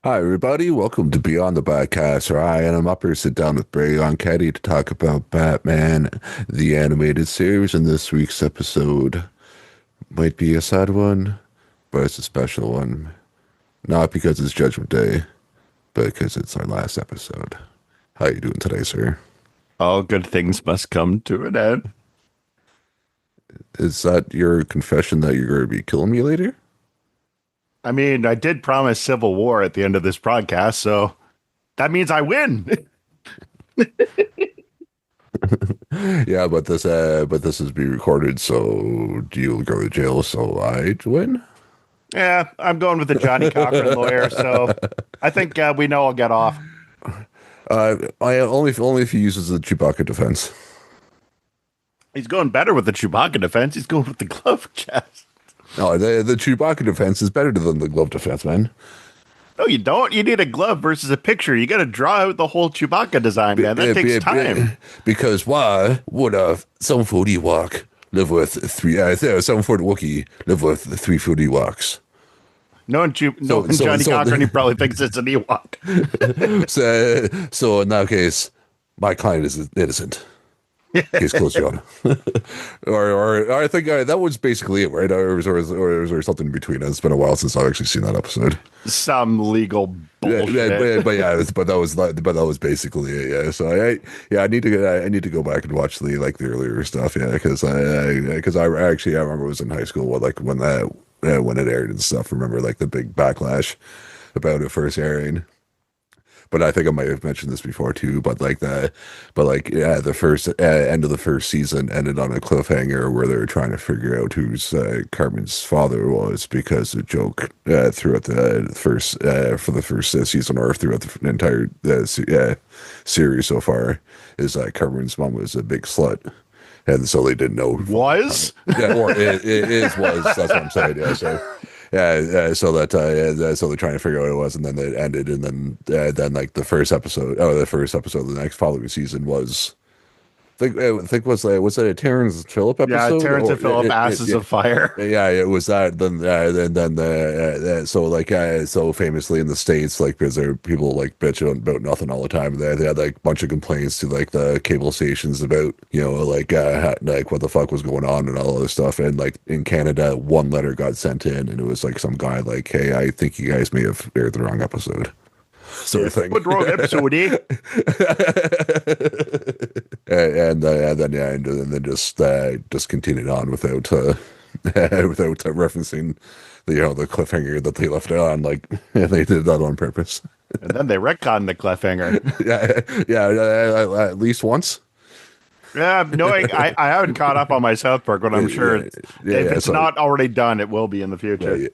Hi, everybody. Welcome to Beyond the Podcast, where I and I'm up here sit down with Bray on Caddy to talk about Batman, the animated series. And this week's episode might be a sad one, but it's a special one. Not because it's Judgment Day, but because it's our last episode. How you doing today, sir? All good things must come to an end. Is that your confession that you're going to be killing me later? I mean, I did promise civil war at the end of this podcast, so that means I win. Yeah, but this is being recorded, so do you go to jail so I win? Yeah, I'm going with the Johnny Cochran lawyer, so I think we know I'll get off. I only if he uses the Chewbacca defense. He's going better with the Chewbacca defense. He's going with the glove chest. No, the Chewbacca defense is better than the glove defense, man. No, you don't. You need a glove versus a picture. You got to draw out the whole Chewbacca design, man. That takes time. Because why would a 7-foot Ewok live with three? 7-foot Wookiee live with 3-foot Ewoks? Knowing Johnny Cochran, he probably thinks it's an Ewok. So in that case, my client is innocent. Case closed, John. or I think that was basically it, right? Or was there something in between? It's been a while since I've actually seen that episode. Some legal bullshit. But that was basically it. Yeah. So I need to go back and watch the earlier stuff. Yeah, because I remember it was in high school when it aired and stuff. Remember like the big backlash about it first airing. But I think I might have mentioned this before too. The first end of the first season ended on a cliffhanger where they were trying to figure out who's Carmen's father was, because the joke throughout the first for the first season, or throughout the entire series so far, is that Carmen's mom was a big slut. And so they didn't know. Was? Yeah, or it was. That's what I'm saying. Yeah, so so they're trying to figure out what it was, and then it ended, and then like the first episode of the next following season was, I think was it a Terrence Phillip episode? Yeah, Terrence and Phillip, Asses of Fire. Yeah, it was that. So famously in the States, like, because there are people like bitching about nothing all the time. They had like a bunch of complaints to like the cable stations about, like what the fuck was going on and all other stuff. And like in Canada, one letter got sent in, and it was like some guy like, "Hey, I think you guys may have aired the wrong episode." Sort of thing. What wrong episode, eh? And then just continued on without without referencing the cliffhanger that they left it on. Like, they did that on purpose. And then they retconned the cliffhanger. At least once. Yeah, no, I haven't caught up on my South Park, but I'm sure if it's not already done, it will be in the future.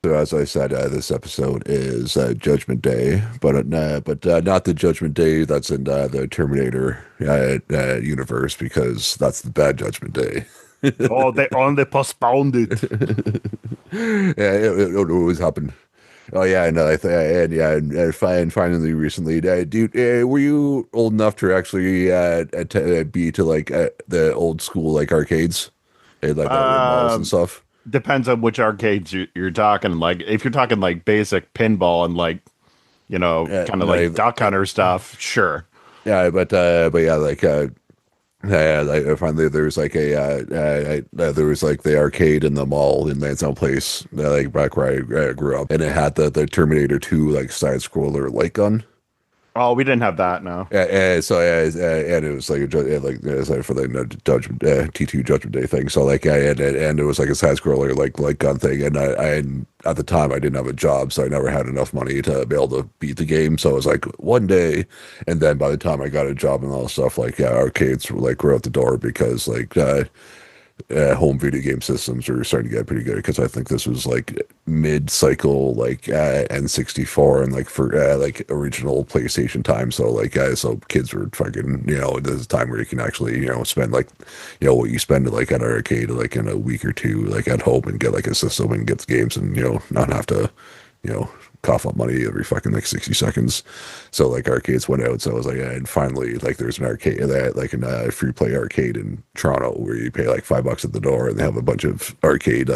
So as I said, this episode is Judgment Day, but not the Judgment Day that's in the Terminator universe, because that's the bad Judgment Day. Oh, they only postponed it. Yeah, it always happened. Oh yeah, and finally recently, dude, were you old enough to actually be to like the old school like arcades, and like malls and stuff? Depends on which arcades you're talking. Like, if you're talking like basic pinball and like, kind of like Duck Hunter stuff, sure. Yeah, but yeah, finally there was like there was like the arcade in the mall in Lansdowne Place, like back where I grew up, and it had the Terminator 2 like side scroller light gun. Oh, we didn't have that, no. And it was like it was like for the Judgment T2 Judgment Day thing. So like and it was like a side scroller like gun thing. And I at the time I didn't have a job, so I never had enough money to be able to beat the game. So it was like one day, and then by the time I got a job and all that stuff, like arcades were out the door, because like home video game systems are starting to get pretty good, because I think this was like mid-cycle like N64 and like for like original PlayStation time. So like so kids were fucking, this is a time where you can actually spend like what you spend like at an arcade like in a week or two like at home, and get like a system and get the games, and not have to cough up money every fucking like 60 seconds. So like arcades went out. So I was like, yeah, and finally like there's an arcade that like a free play arcade in Toronto where you pay like $5 at the door, and they have a bunch of arcade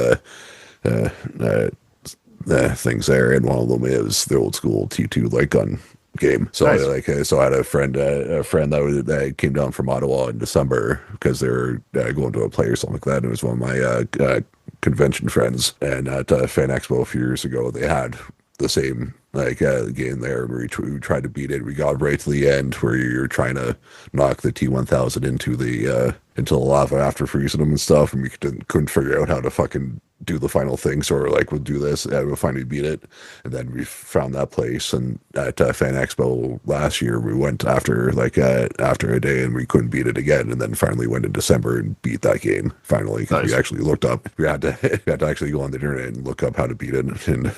things there, and one of them is the old school T2 light gun game. So Nice. so I had a friend that came down from Ottawa in December because they were going to a play or something like that. And it was one of my convention friends, and at Fan Expo a few years ago, they had the same game there, and we tried to beat it. We got right to the end where you're trying to knock the T1000 into the lava after freezing them and stuff, and we couldn't figure out how to fucking do the final thing. So we're like, we'll do this, and we'll finally beat it. And then we found that place, and at Fan Expo last year, we went after a day, and we couldn't beat it again. And then finally went in December and beat that game finally, because we actually looked up. We had to actually go on the internet and look up how to beat it, and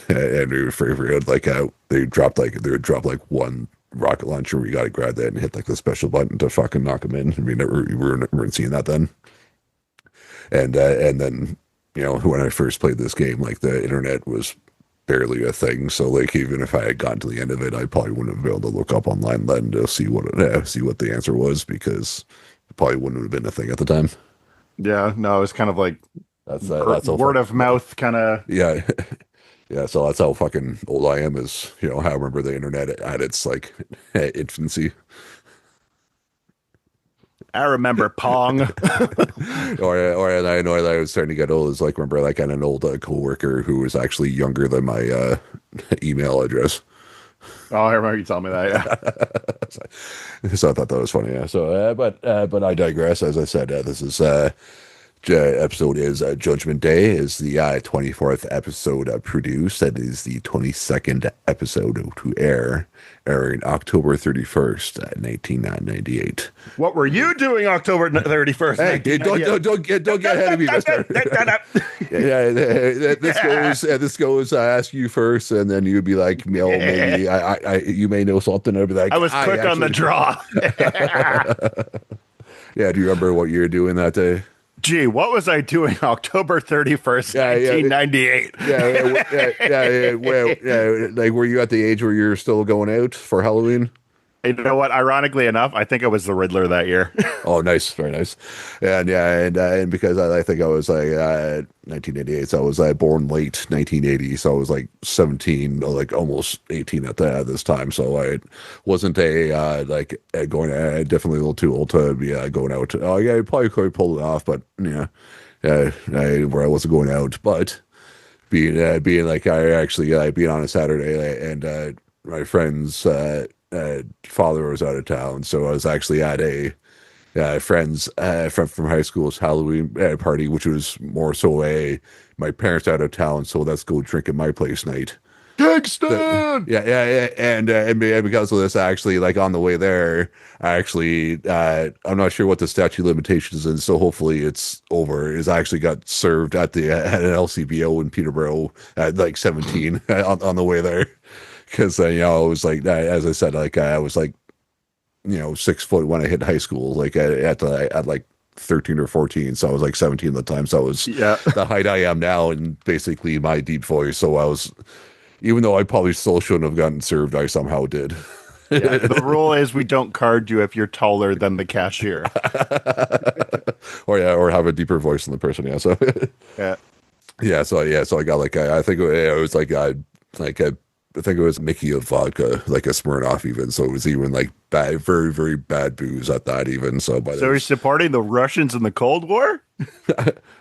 we figured they would drop one rocket launcher. We got to grab that and hit like the special button to fucking knock them in. We weren't seeing that then. And then, when I first played this game, like the internet was barely a thing. So like even if I had gotten to the end of it, I probably wouldn't have been able to look up online then to see what the answer was, because it probably wouldn't have been a thing at the time. Yeah, no, it's kind of like That's word of mouth kind of. Yeah. Yeah, so that's how fucking old I am, is, how I remember the internet at its like infancy. I remember Pong. And I know that I was starting to get old. Is like, remember like I had an old coworker who was actually younger than my email address. Oh, I remember you telling me that. Yeah. So I thought that was funny. Yeah. So, but I digress. As I said, this is episode is Judgment Day is the 24th episode produced. That is the 22nd episode to air, airing October 31st, 1998. What were you doing October 31st? Hey, don't get ahead of me, mister. This goes, I ask you first, and then you'd be like, maybe you may know something. I'd be like, I was quick on the draw. Yeah, do you remember what you were doing that day? Gee, what was I doing October 31st, 1998? Like, were you at the age where you were still going out for Halloween? You know what? Ironically enough, I think I was the Riddler that year. Oh, nice. Very nice. And because I think I was like 1988, so I was born late 1980, so I was like 17, like almost 18 at this time. So I wasn't going definitely a little too old to be going out. Oh yeah, I probably could have pulled it off, but where I wasn't going out, but being like I actually being on a Saturday, and my friend's father was out of town, so I was actually at a friend's from high school's Halloween party, which was more so my parents out of town, so let's go drink at my place night. Kingston! And because of this, actually, like on the way there, I'm not sure what the statute of limitations is, so hopefully it's over. Is I actually got served at an LCBO in Peterborough at like 17 on the way there. Because I was like, as I said, like I was like, 6 foot when I hit high school, like at like 13 or 14, so I was like 17 at the time, so I was the height I am now, and basically my deep voice. So I was, even though I probably still shouldn't have gotten served, I somehow did. Yeah, the rule is we don't card you if you're taller than the cashier, or have a deeper voice than the person. Yeah, so so I got like I think it was like I think it was Mickey of vodka, like a Smirnoff even. So it was even like bad, very, very bad booze at that even. So you're supporting the Russians in the Cold War?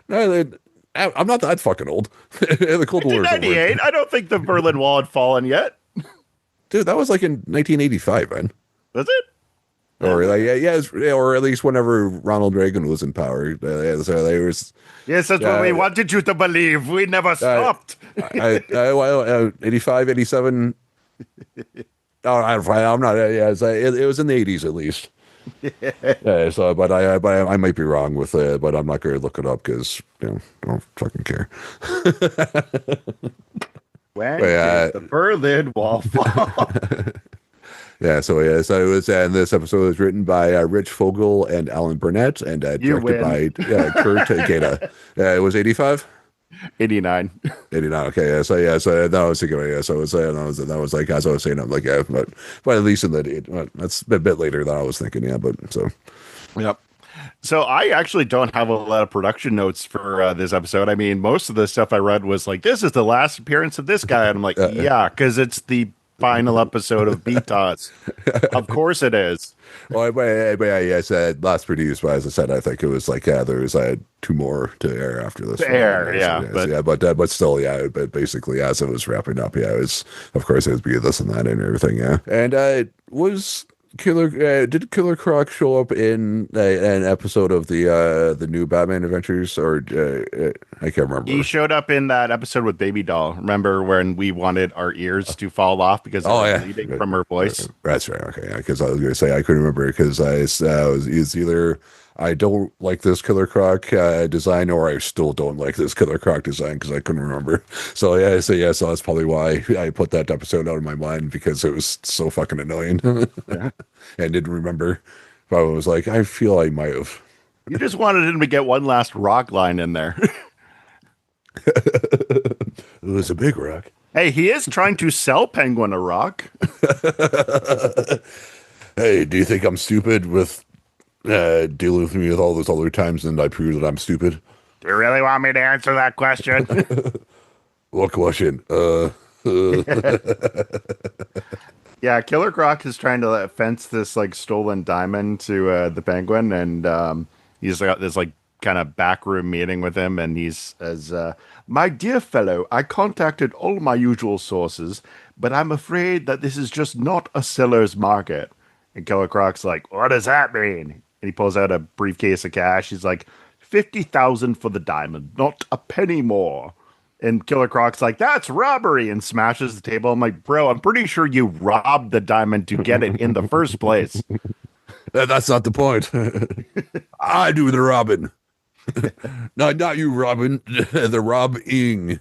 No, I'm not that fucking old. The Cold War. 1998. I don't think the Berlin Wall had fallen yet. Dude, that was like in 1985, man. Was it? Or like or at least whenever Ronald Reagan was in power. So they was. Yes, that's what we wanted you to believe. We never stopped. 85, 87. Oh, I'm not. Yeah, it was in the 80s at least. So, but I might be wrong with it, but I'm not going to look it up because I don't fucking care. When did the Berlin Wall fall? So it was, and this episode was written by Rich Fogel and Alan Burnett, and directed by Kurt Gaeta. It was 85. 89. 89. Okay. So that was thinking. So that was like, as I was saying, I'm like, but at least that's a bit later than I was thinking. Yeah. But so. Yep. So I actually don't have a lot of production notes for this episode. I mean, most of the stuff I read was like, "This is the last appearance of this guy," and I'm like, Uh, "Yeah," because it's the final episode of BTOS. Of course it is. well, I said last produced, but as I said, I think it was like there was two more to air after this one. Fair, yeah, So, but yeah, but still, yeah, but basically as it was wrapping up, yeah, it was of course it was be this and that and everything, yeah. And was Killer did Killer Croc show up in an episode of the new Batman Adventures or I can't he remember. showed up in that episode with Baby Doll. Remember when we wanted our ears to fall off because they Oh were yeah, bleeding from her voice? that's right. Okay, yeah, because I was gonna say I couldn't remember because it's either I don't like this Killer Croc design or I still don't like this Killer Croc design because I couldn't remember. So so that's probably why I put that episode out of my mind because it was so fucking annoying Yeah. and didn't remember. But I was like, I feel I might have. You just wanted him to get one last rock line in there. It was a big rock. Hey, he is trying to sell Penguin a rock. Hey, do you think I'm stupid with dealing with me with all those other times and I prove that I'm stupid? Do you really want me to answer that question? What question? Yeah, Killer Croc is trying to fence this like stolen diamond to the Penguin, and he's got this like kind of backroom meeting with him, and he's as my dear fellow, I contacted all my usual sources, but I'm afraid that this is just not a seller's market. And Killer Croc's like, what does that mean? And he pulls out a briefcase of cash. He's like, 50,000 for the diamond, not a penny more. And Killer Croc's like, that's robbery, and smashes the table. I'm like, bro, I'm pretty sure you robbed the diamond to get it in the first place. That's not the point. I do the robbing. Not you, Robin. The robbing.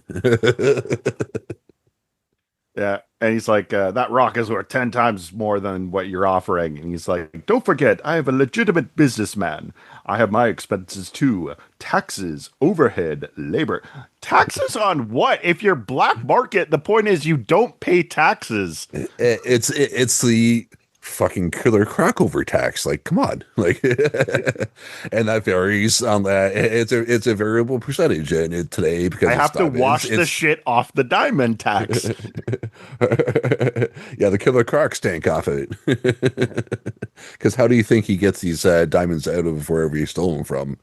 Yeah. And he's like, that rock is worth 10 times more than what you're offering. And he's like, don't forget, I have a legitimate businessman. I have my expenses too. Taxes, overhead, labor. Taxes on what? If you're black market, the point is you don't pay taxes. It's the fucking Killer Croc overtax. Like, come on. Like, and that varies on that. It's a variable percentage, and today because I it's have to wash the shit off the diamond tax. Yeah, the Killer Croc stank off it. Because how do you think he gets these diamonds out of wherever he stole them from?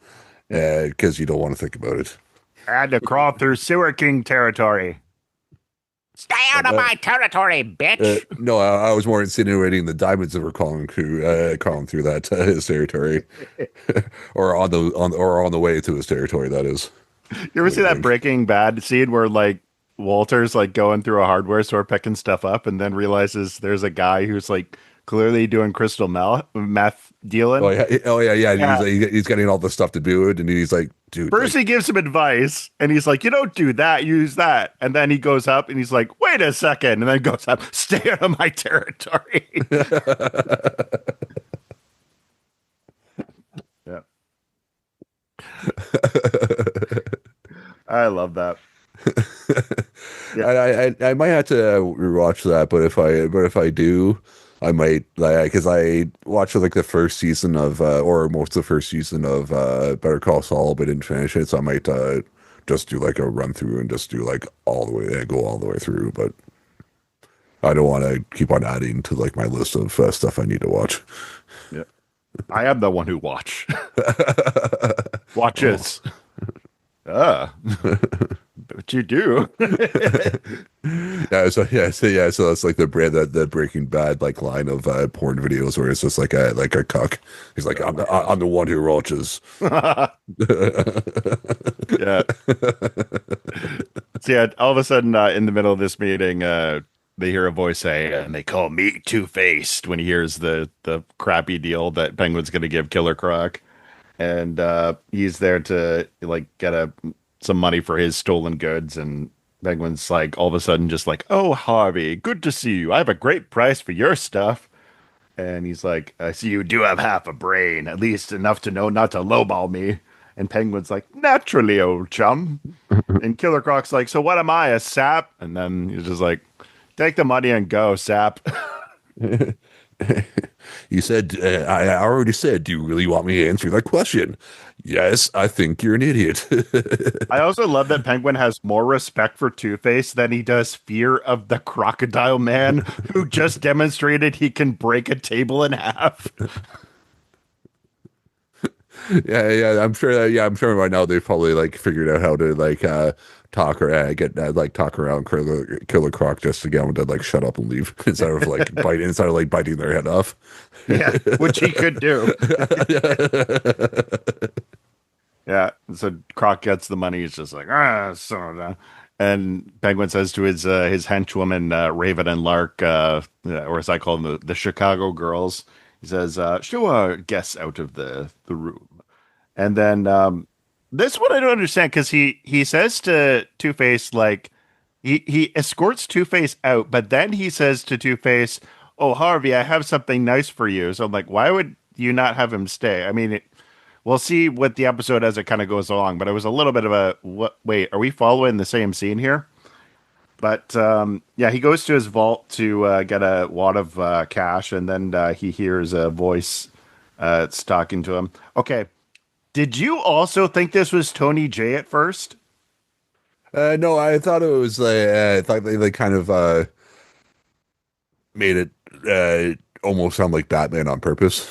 Because you don't want to think about it. I had to crawl through Sewer King territory. Stay out of my territory, bitch. No, I was more insinuating the diamonds that were crawling through that his territory, or on the way to his territory. That is. You ever see that Breaking Bad scene where like Walter's like going through a hardware store picking stuff up and then realizes there's a guy who's like clearly doing crystal meth dealing? Oh yeah. Yeah. He's getting all the stuff to do it, and he's like, dude. First, he gives him advice, and he's like, "You don't do that. Use that." And then he goes up, and he's like, "Wait a second. And then goes up, "Stay out of my territory." Yeah, I love that. Yeah, I might have to rewatch that, but if I do, I might like because I watched like the first season of or most of the first season of Better Call Saul, but didn't finish it, so I might just do like a run through and just do like all the way go all the way through, but I don't want to keep on adding to like my list of stuff I need to watch. yeah. I am the one who watches. What you do? So that's like the brand that Breaking Bad like line of porn videos where it's just like a cuck. He's like, I'm the one who watches. Yeah. So yeah, all of a sudden in the middle of this meeting, they hear a voice say, and they call me Two-Faced when he hears the crappy deal that Penguin's going to give Killer Croc. And he's there to like get some money for his stolen goods. And Penguin's like all of a sudden just like, oh, Harvey, good to see you. I have a great price for your stuff. And he's like, I see you do have half a brain, at least enough to know not to lowball me. And Penguin's like, naturally, old chum. And Killer Croc's like, so what am I, a sap? And then he's just like, take the money and go, sap. You said, I already said, do you really want me to answer that question? Yes, I think you're an idiot. I also love that Penguin has more respect for Two-Face than he does fear of the Crocodile Man, who just demonstrated he can break a table in half. Yeah, I'm sure I'm sure right now they've probably like figured out how to like talk or get like talk around Killer Croc just to get him to like shut up and leave instead of like biting their head off. Yeah, which he could do. Yeah, so Croc gets the money. He's just like, son of a. And Penguin says to his henchwoman Raven and Lark, or as I call them, the Chicago girls. He says, "Show our guests out of the room." And then this one I don't understand because he says to Two Face like he escorts Two Face out, but then he says to Two Face, "Oh Harvey, I have something nice for you." So I'm like, why would you not have him stay? I mean, we'll see what the episode as it kind of goes along, but it was a little bit of a what? Wait, are we following the same scene here? But yeah, he goes to his vault to get a wad of cash, and then he hears a voice. It's talking to him. Okay, did you also think this was Tony J at first? No, I thought it was I thought they kind of made it almost sound like Batman on purpose.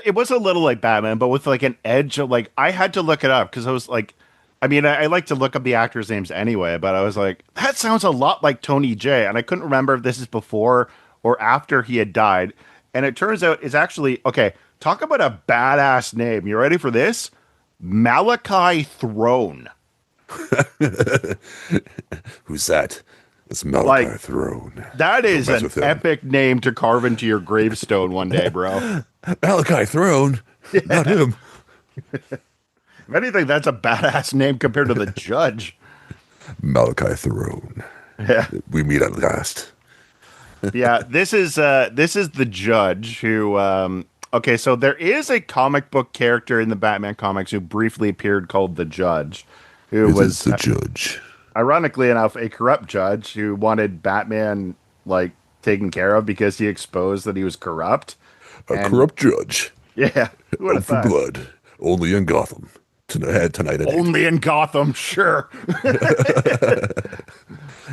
It was a little like Batman, but with like an edge of like I had to look it up because I was like, I mean, I like to look up the actors' names anyway, but I was like, that sounds a lot like Tony J, and I couldn't remember if this is before or after he had died. And it turns out it's actually okay. Talk about a badass name. You ready for this? Malachi Throne. Who's that? It's Malachi Like Throne. that Don't is mess an with him. epic name to carve into your gravestone one day, bro. Malachi Throne, not him. If anything, that's a badass name compared to the judge. Malachi Throne. Yeah. We meet at last. Yeah, this is the judge who okay, so there is a comic book character in the Batman comics who briefly appeared called the Judge, who This was is the judge. ironically enough a corrupt judge who wanted Batman like taken care of because he exposed that he was corrupt. A And corrupt judge. yeah, who would Out have for thought? blood. Only in Gotham. Tonight at 8. Only in Gotham, sure.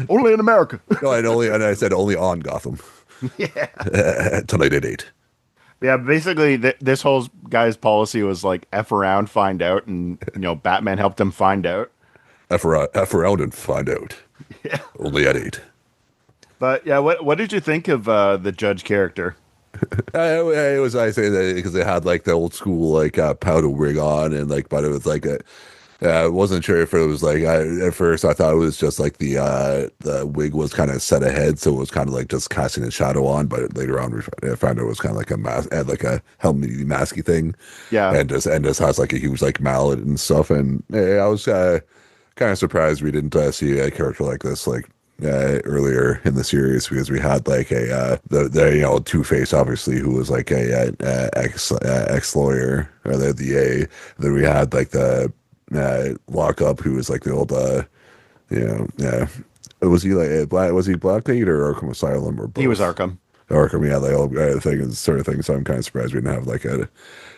Only in America. No, and I said only on Gotham. Yeah. Tonight at 8. Yeah, basically, this whole guy's policy was like F around, find out, and Batman helped him find out. F around and find out. Yeah. Only at 8. But yeah, what did you think of the judge character? It was I say that because they had like the old school like powder wig on and like, but it was like a. I wasn't sure if it was like at first I thought it was just like the wig was kind of set ahead, so it was kind of like just casting a shadow on. But later on, I found it was kind of like a mask, had like a helmety masky thing, Yeah, and just has like a huge like mallet and stuff. And I was kind of surprised we didn't see a character like this like earlier in the series because we had like a the Two-Face obviously who was like a ex lawyer or the DA. Then we had like the Lock Up who was like the old was he like Blackgate or Arkham Asylum or both? he was Arkham. Arkham, yeah, the old thing and sort of thing. So I'm kind of surprised we didn't have like a.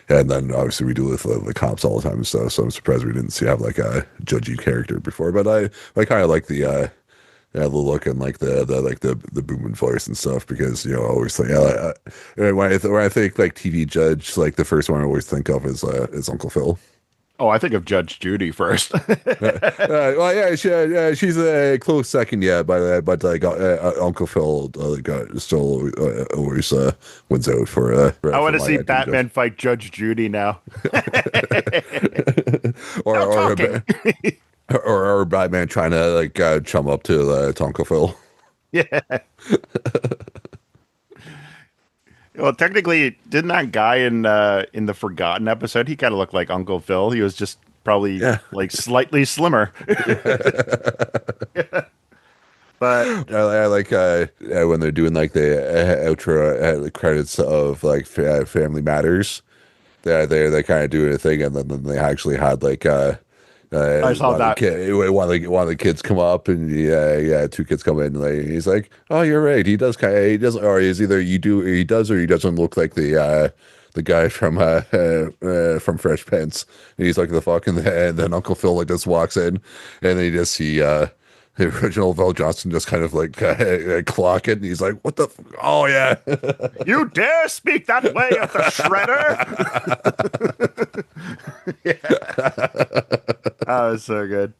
And then obviously we deal with the cops all the time and stuff. So I'm surprised we didn't have like a judgy character before. But I kind of like the look and like the booming voice and stuff because I always think when I think like TV judge, like the first one I always think of is Uncle Phil. Oh, I think of Judge Judy first. Well, yeah, she's a close second, yeah, but like Uncle Phil still always wins out I want to my see TV Batman fight Judge Judy now. or No or, talking. or Batman trying to like chum up to Uncle Phil. Yeah. Well, technically, didn't that guy in the Forgotten episode? He kind of looked like Uncle Phil. He was just probably like slightly slimmer. But I like when they're doing like the outro credits of like Family Matters. They kind of doing a thing, and then they actually had like I saw that. One of the kids come up and yeah, two kids come in and he's like, oh, you're right. He does, or he's either you do, or he does, or he doesn't look like the guy from Fresh Prince. And he's like the fucking, and then Uncle Phil like just walks in, and then you just see the original Val Johnson just kind of like clock it, and he's like, what the? Oh yeah, You dare speak that way of the Shredder? Yeah. Oh, it's so good.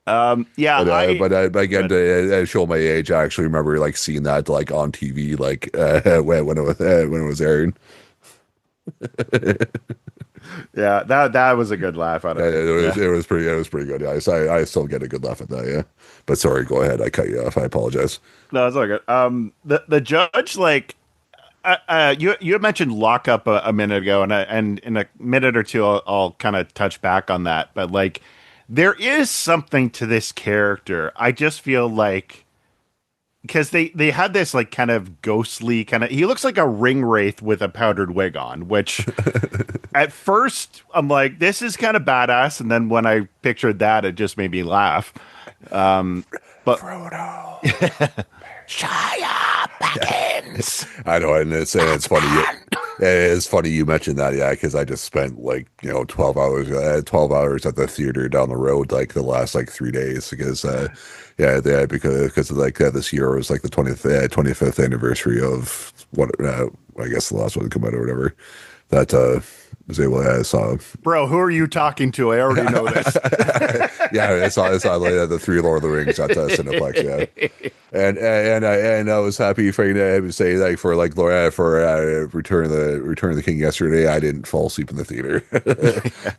Yeah, but again, to show my age, I actually remember like seeing that like on TV, like when it was airing. yeah, that was a good laugh out of it. It was pretty good. Yeah, I still get a good laugh at that. Yeah, but sorry, go ahead. I cut you off. I apologize. No, it's all good. The judge, like, you had mentioned lockup a minute ago, and in a minute or two, I'll kind of touch back on that. But like, there is something to this character. I just feel like because they had this like kind of ghostly kind of. He looks like a ring wraith with a powdered wig on, which at first I'm like, this is kind of badass, and then when I pictured that, it just made me laugh. But Frodo. Shia Baggins. I know, and it's funny. It's funny you mentioned that, yeah, because I just spent like 12 hours at the theater down the road like the last like 3 days because because like this year was like the 25th anniversary of what I guess the last one to come out or whatever that was able saw. Bro, who are you talking to? I already know this. Yeah, I saw like, the three Lord of the Rings at Cineplex, yeah. And I was happy for you to say like for Return of the King yesterday. I didn't fall asleep in the theater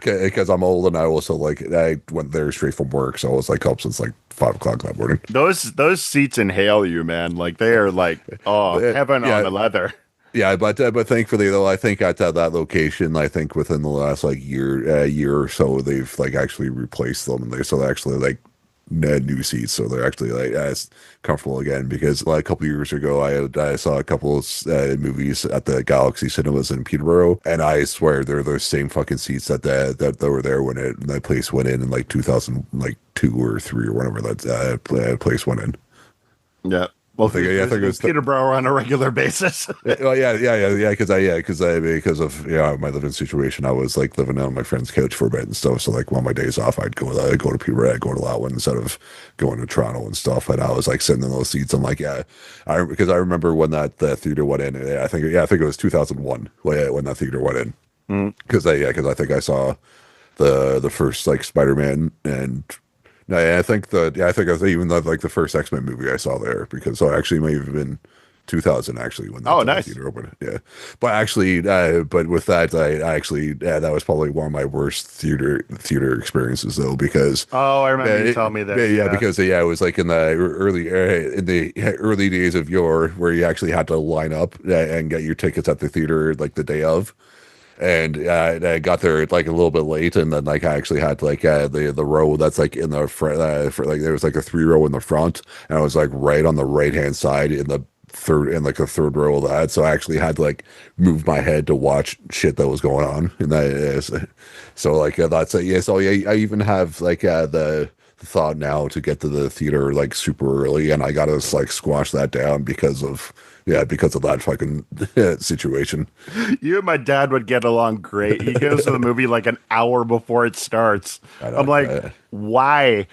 because I'm old and I also like I went there straight from work, so I was like up since like 5 o'clock that morning. Those seats inhale you, man. Like they are like heaven on the leather. Yeah, but thankfully though, I think at that location, I think within the last like year or so, they've like actually replaced them, and they're actually like new seats, so they're actually like as comfortable again. Because like a couple years ago, I saw a couple of movies at the Galaxy Cinemas in Peterborough, and I swear they're those same fucking seats that were there when that place went in like 2002 or three or whatever that place went in. Yeah. Well, I think it was Peterborough on a regular basis. Well, yeah, because of my living situation, I was like living on my friend's couch for a bit and stuff. So like on my days off, I'd go to Peterborough, I'd go to that one instead of going to Toronto and stuff. And I was like sitting in those seats. I'm like, because I remember when that theater went in. I think it was 2001 when that theater went in. Because I think I saw the first like Spider-Man and. No, I think it was even like the first X-Men movie I saw there because actually it may have been 2000 actually when that nice. theater opened. Yeah, but actually, but with that, I actually that was probably one of my worst theater experiences though because I remember you telling me that. Yeah, because it was like in the early days of where you actually had to line up and get your tickets at the theater like the day of. And I got there like a little bit late, and then like I actually had like the row that's like in the front, for like there was like a 3 row in the front, and I was like right on the right hand side in the third row of that. So I actually had to like move my head to watch shit that was going on, and so like that's yeah. So yeah, I even have like the thought now to get to the theater like super early, and I gotta like squash that down because of that fucking situation. You and my dad would get along great. He goes to the movie like an hour before it starts. I'm like, why?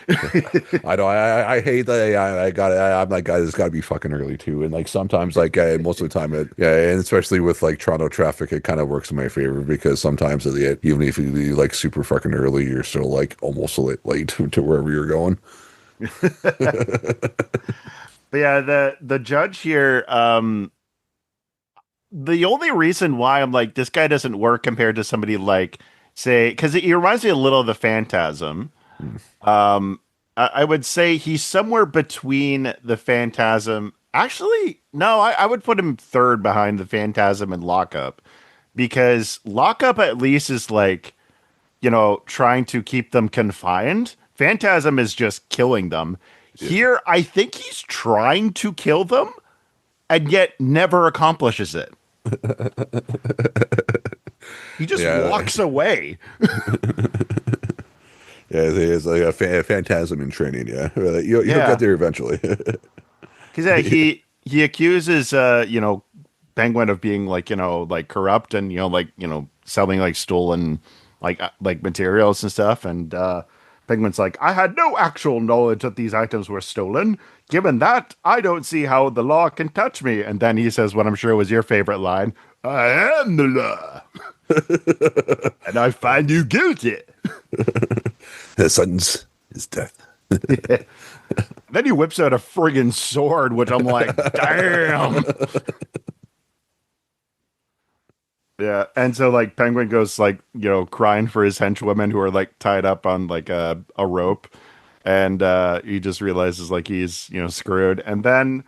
I know. I hate that. I'm that guy that's got to be fucking early too. And like sometimes, like most of the time, and especially with like Toronto traffic, it kind of works in my favor because sometimes even if you leave like super fucking early, you're still like almost late to wherever you're going. But yeah, the judge here, the only reason why I'm like, this guy doesn't work compared to somebody like, say, because he reminds me a little of the Phantasm. I would say he's somewhere between the Phantasm. Actually, no, I would put him third behind the Phantasm and Lockup, because Lockup at least is like, trying to keep them confined. Phantasm is just killing them. Yeah. Here, I think he's trying to kill them and yet never accomplishes it. He just walks away. Yeah, he is like a phantasm in training. Yeah, you'll get Yeah, there eventually. because he accuses Penguin of being like like corrupt and like selling like stolen like materials and stuff. And Penguin's like, I had no actual knowledge that these items were stolen. Given that, I don't see how the law can touch me. And then he says what I'm sure was your favorite line: I am the law, and I find you guilty. The sentence is death. Then he whips out a friggin' sword, which I'm like, damn. Yeah, and so like Penguin goes like crying for his henchwomen who are like tied up on like a rope, and he just realizes like he's screwed, and then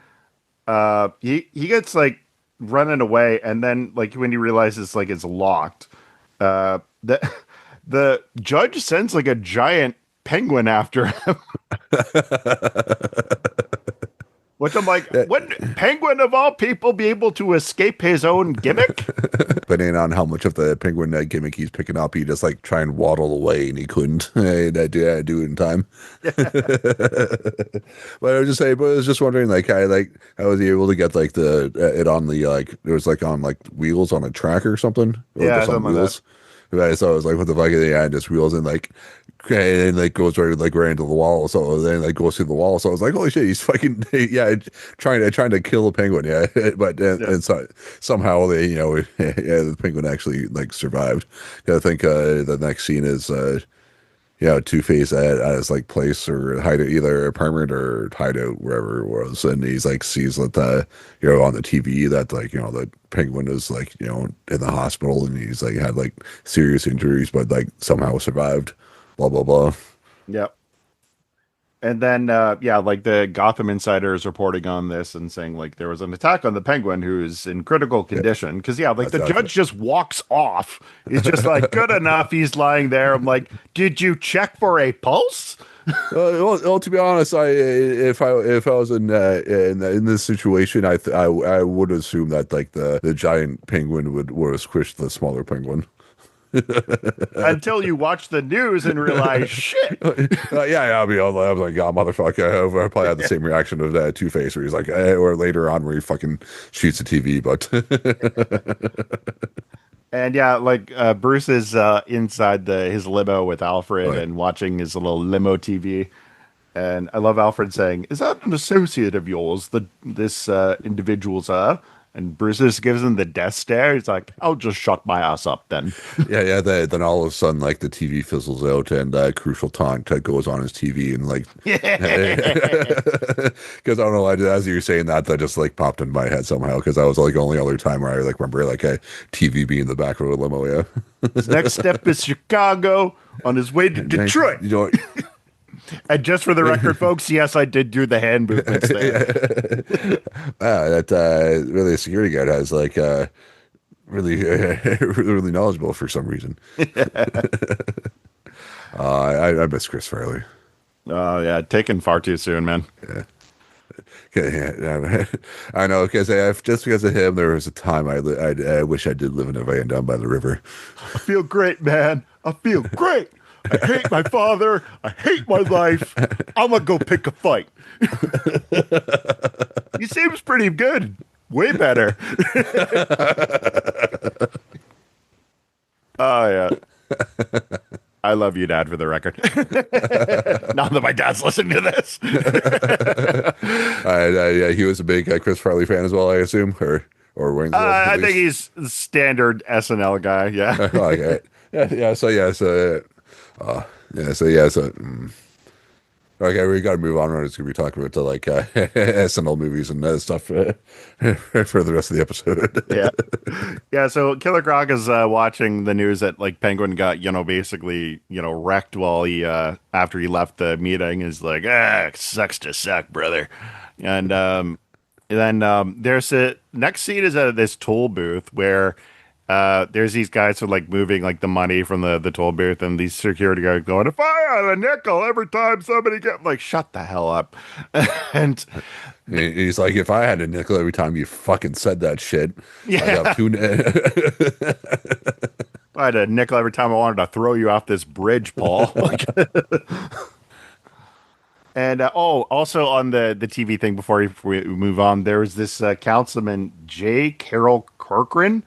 he gets like running away, and then like when he realizes like it's locked, the the judge sends like a giant penguin after him, which I'm like, wouldn't Penguin of all people be able to escape his own gimmick? Depending on how much of the penguin gimmick he's picking up, he just like try and waddle away, and he couldn't. Do it in time. But I was just saying, but I was just wondering, like, how was he able to get like the it on the like it was like on like wheels on a track or something, or Yeah, just on something like that. wheels? Right, so I was like, what the fuck? Yeah, just wheels and like, okay, and like goes right into the wall. So then like goes through the wall. So I was like, holy shit, he's fucking yeah, trying to kill a penguin. Yeah, but Yeah. and so somehow they yeah the penguin actually like survived. I think the next scene is Two-Face at his like place or hideout, either apartment or hideout wherever it was, and he's like sees that on the TV that like the penguin is like in the hospital, and he's like had like serious injuries but like somehow survived, blah blah blah. Yep. And then, yeah, like the Gotham Insider is reporting on this and saying like there was an attack on the Penguin who's in critical Yeah, condition. Because yeah, like that's the actually judge just walks off. He's just like, good enough. He's lying there. I'm like, did you check for a pulse? well, to be honest, if I was in this situation, I would assume that like the giant penguin would have squished the smaller penguin. Until you watch the news and realize, shit. I was like, yeah, motherfucker. I probably had the same reaction of Two-Face, where he's like, or later on, where he fucking shoots the TV. But And yeah, like Bruce is inside his limo with oh, Alfred yeah. and watching his little limo TV. And I love Alfred saying, "Is that an associate of yours? This individual's And Bruce just gives him the death stare. He's like, "I'll just shut my ass up then." Yeah. Then all of a sudden, like the TV fizzles out, and Crucial Taunt goes on his TV, and like, because I don't know, as you were saying that, that just like popped in my head somehow, because that was like the only other time where I like remember like a TV being in the back of a limo. Yeah. His next step is Chicago on his way to And Detroit. you know, And just for the record, folks, yes, I did do the hand movements there. that really a security guard has like really really knowledgeable for some reason. I miss Chris Farley. Oh yeah, taken far too soon, man. Yeah, I know because just because of him, there was a time I wish I did live in a van down by the river. I feel great, man. I feel great. I hate my father. I hate my life. I'm gonna go pick a fight. He seems pretty good. Way better. Oh yeah. I love you, Dad, for the record. Not that my dad's listening to this. Yeah, he was a big Chris Farley fan as well, I assume, or Wayne's World at I think least. he's the standard SNL guy. Yeah. Okay. Okay, we got to move on. We're just gonna be talking about the like SNL movies and stuff for the rest of the episode. Yeah. Yeah. So Killer Croc is watching the news that like Penguin got, basically, wrecked while he, after he left the meeting. Is like, sucks to suck, brother. And then there's a next scene is at this toll booth where there's these guys who are like moving like the money from the toll booth, and these security guards going, if I had a nickel every time somebody get like, shut the hell up. And He's like, if I had a nickel every time you fucking said that shit, I'd yeah, have two. I had a nickel every time I wanted to throw you off this bridge, Paul. Like, and also on the TV thing before we move on, there was this councilman J. Carroll Corcoran,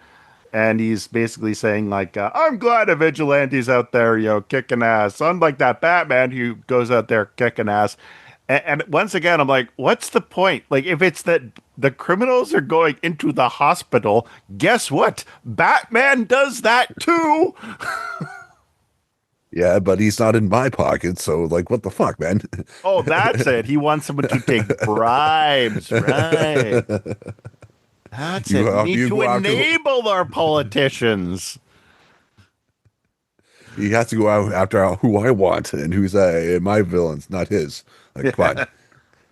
and he's basically saying like, "I'm glad a vigilante's out there, kicking ass. Unlike that Batman who goes out there kicking ass." And once again, I'm like, "What's the point? Like, if it's that the criminals are going into the hospital, guess what? Batman does that too." Yeah, but he's not in my pocket, so like, what the fuck, man? Oh, that's it. He wants someone to take bribes, right? That's it. We need you to go after enable our politicians. he has to go out after who I want and who's my villains, not his. Like, come on.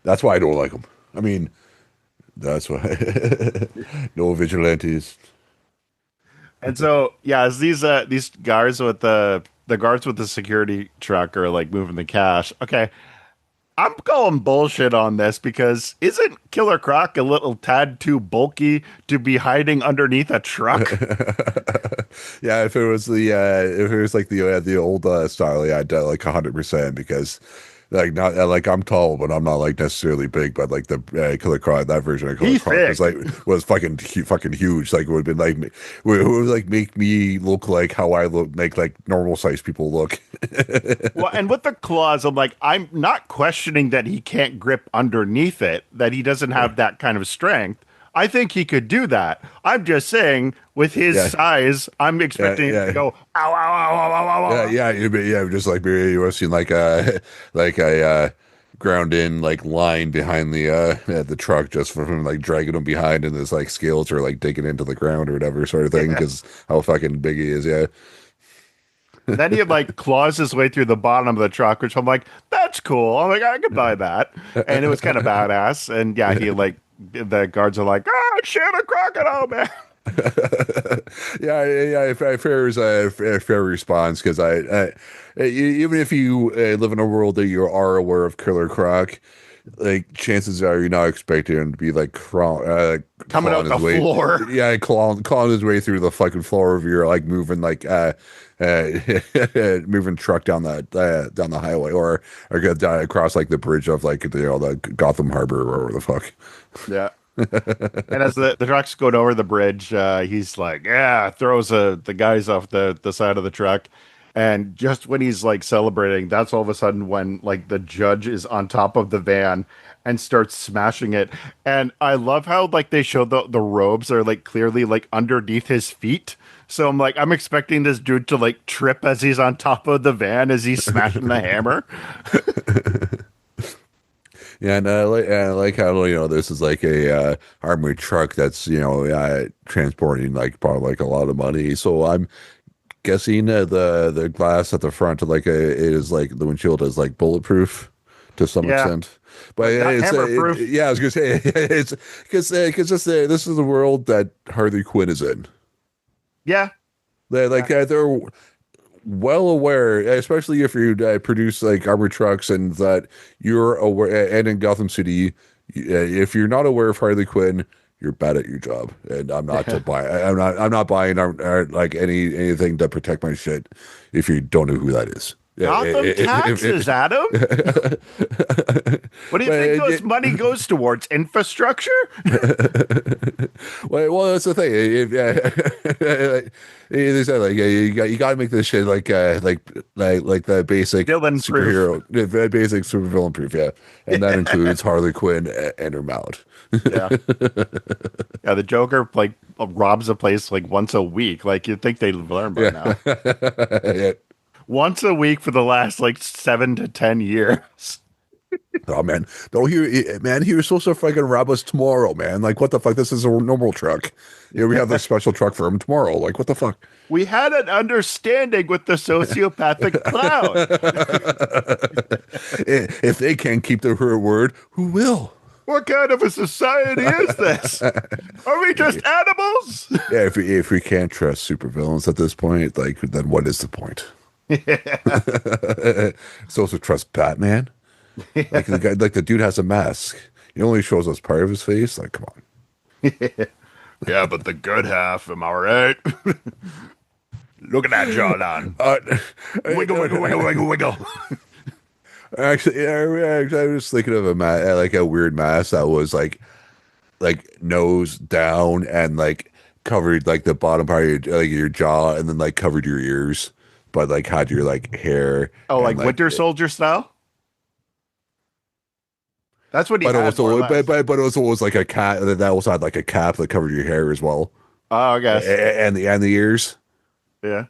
That's why I don't like him. I mean, that's why no vigilantes. And so, yeah, as these guards with the guards with the security truck are like moving the cash. Okay, I'm calling bullshit on this because isn't Killer Croc a little tad too bulky to be hiding underneath a truck? Yeah, if it was like the old style, yeah, I'd like 100% because like not like I'm tall, but I'm not like necessarily big. But like the Killer Croc, that version of Killer He's Croc was thick. like was fucking huge. Like it would have been like it would like make me look like how I look, make like normal sized people look. Well, and with the claws, I'm like, I'm not questioning that he can't grip underneath it, that he doesn't have that kind of strength. I think he could do that. I'm just saying, with his Yeah, size, I'm yeah, expecting him to yeah. go, ow, ow, ow, ow, ow, ow, Yeah, ow. yeah, just like you were seeing like a like a ground in like line behind the truck just from him like dragging him behind and his like scales are like digging into the ground or whatever sort of thing Yeah. because how fucking big he is. Yeah, And then he like claws his way through the bottom of the truck, which I'm like, that's cool. I'm like, I could buy that. And it was kind of badass. And yeah, he like, the guards are like, ah, shit, a crocodile, man. yeah, yeah. Fair is a fair response because even if you live in a world that you are aware of Killer Croc, like chances are you're not expecting him to be like Coming clawing out the his way, floor. yeah, clawing his way through the fucking floor of your like moving like uh moving truck down the highway or get down across like the bridge of like the Gotham Harbor or whatever the fuck. Yeah. And as the truck's going over the bridge, he's like, yeah, throws the guys off the side of the truck. And just when he's like celebrating, that's all of a sudden when like the judge is on top of the van and starts smashing it. And I love how like they show the robes are like clearly like underneath his feet. So I'm like, I'm expecting this dude to like trip as he's on top of the van as he's smashing the hammer. Yeah, and I like how this is like a armored truck that's transporting like probably like a lot of money. So I'm guessing the glass at the front of like is like the windshield is like bulletproof to some Yeah, extent. But not it's hammer proof. yeah, I was gonna say it's because this is the world that Harley Quinn is in. Yeah. They're well aware, especially if you produce like armored trucks and that you're aware, and in Gotham City, if you're not aware of Harley Quinn, you're bad at your job. And I'm not to buy. I'm not buying like anything to protect my shit if you don't know who that is. Yeah, Gotham taxes, Adam. What do you think those money goes towards? Infrastructure? well, that's the thing. They said like you got to make this shit like the basic Villain proof. superhero, the basic super villain proof, yeah, and that includes Harley Quinn and her mouth. Yeah. Yeah, the Joker like robs a place like once a week. Like you'd think they'd learn by now. Yeah. Once a week for the last like 7 to 10 years. Oh man, don't hear man. He was supposed to fucking rob us tomorrow, man. Like what the fuck? This is a normal truck. Yeah, we have this special truck for him tomorrow. Like what the fuck? We had an understanding with the sociopathic clown. If they can't keep their word, who will? What kind of a society is this? Are we just animals? Yeah, if we can't trust supervillains at this point, like then what is the point? Supposed to trust Batman? Like the guy, like the dude has a mask. He only shows us part of his face. Like, come on. Yeah, but the good half, am I right? Look at that jawline. Uh, Wiggle, wiggle, wiggle, wiggle, wiggle. actually, I was thinking of like a weird mask that was like nose down and like covered like the bottom part of your jaw, and then like covered your ears, but like had your like hair Oh, and like like. Winter Soldier style? That's what he But had, more or also, less. but also was like a cap that also had like a cap that covered your hair as well, Oh, I guess. and the ears. Yeah.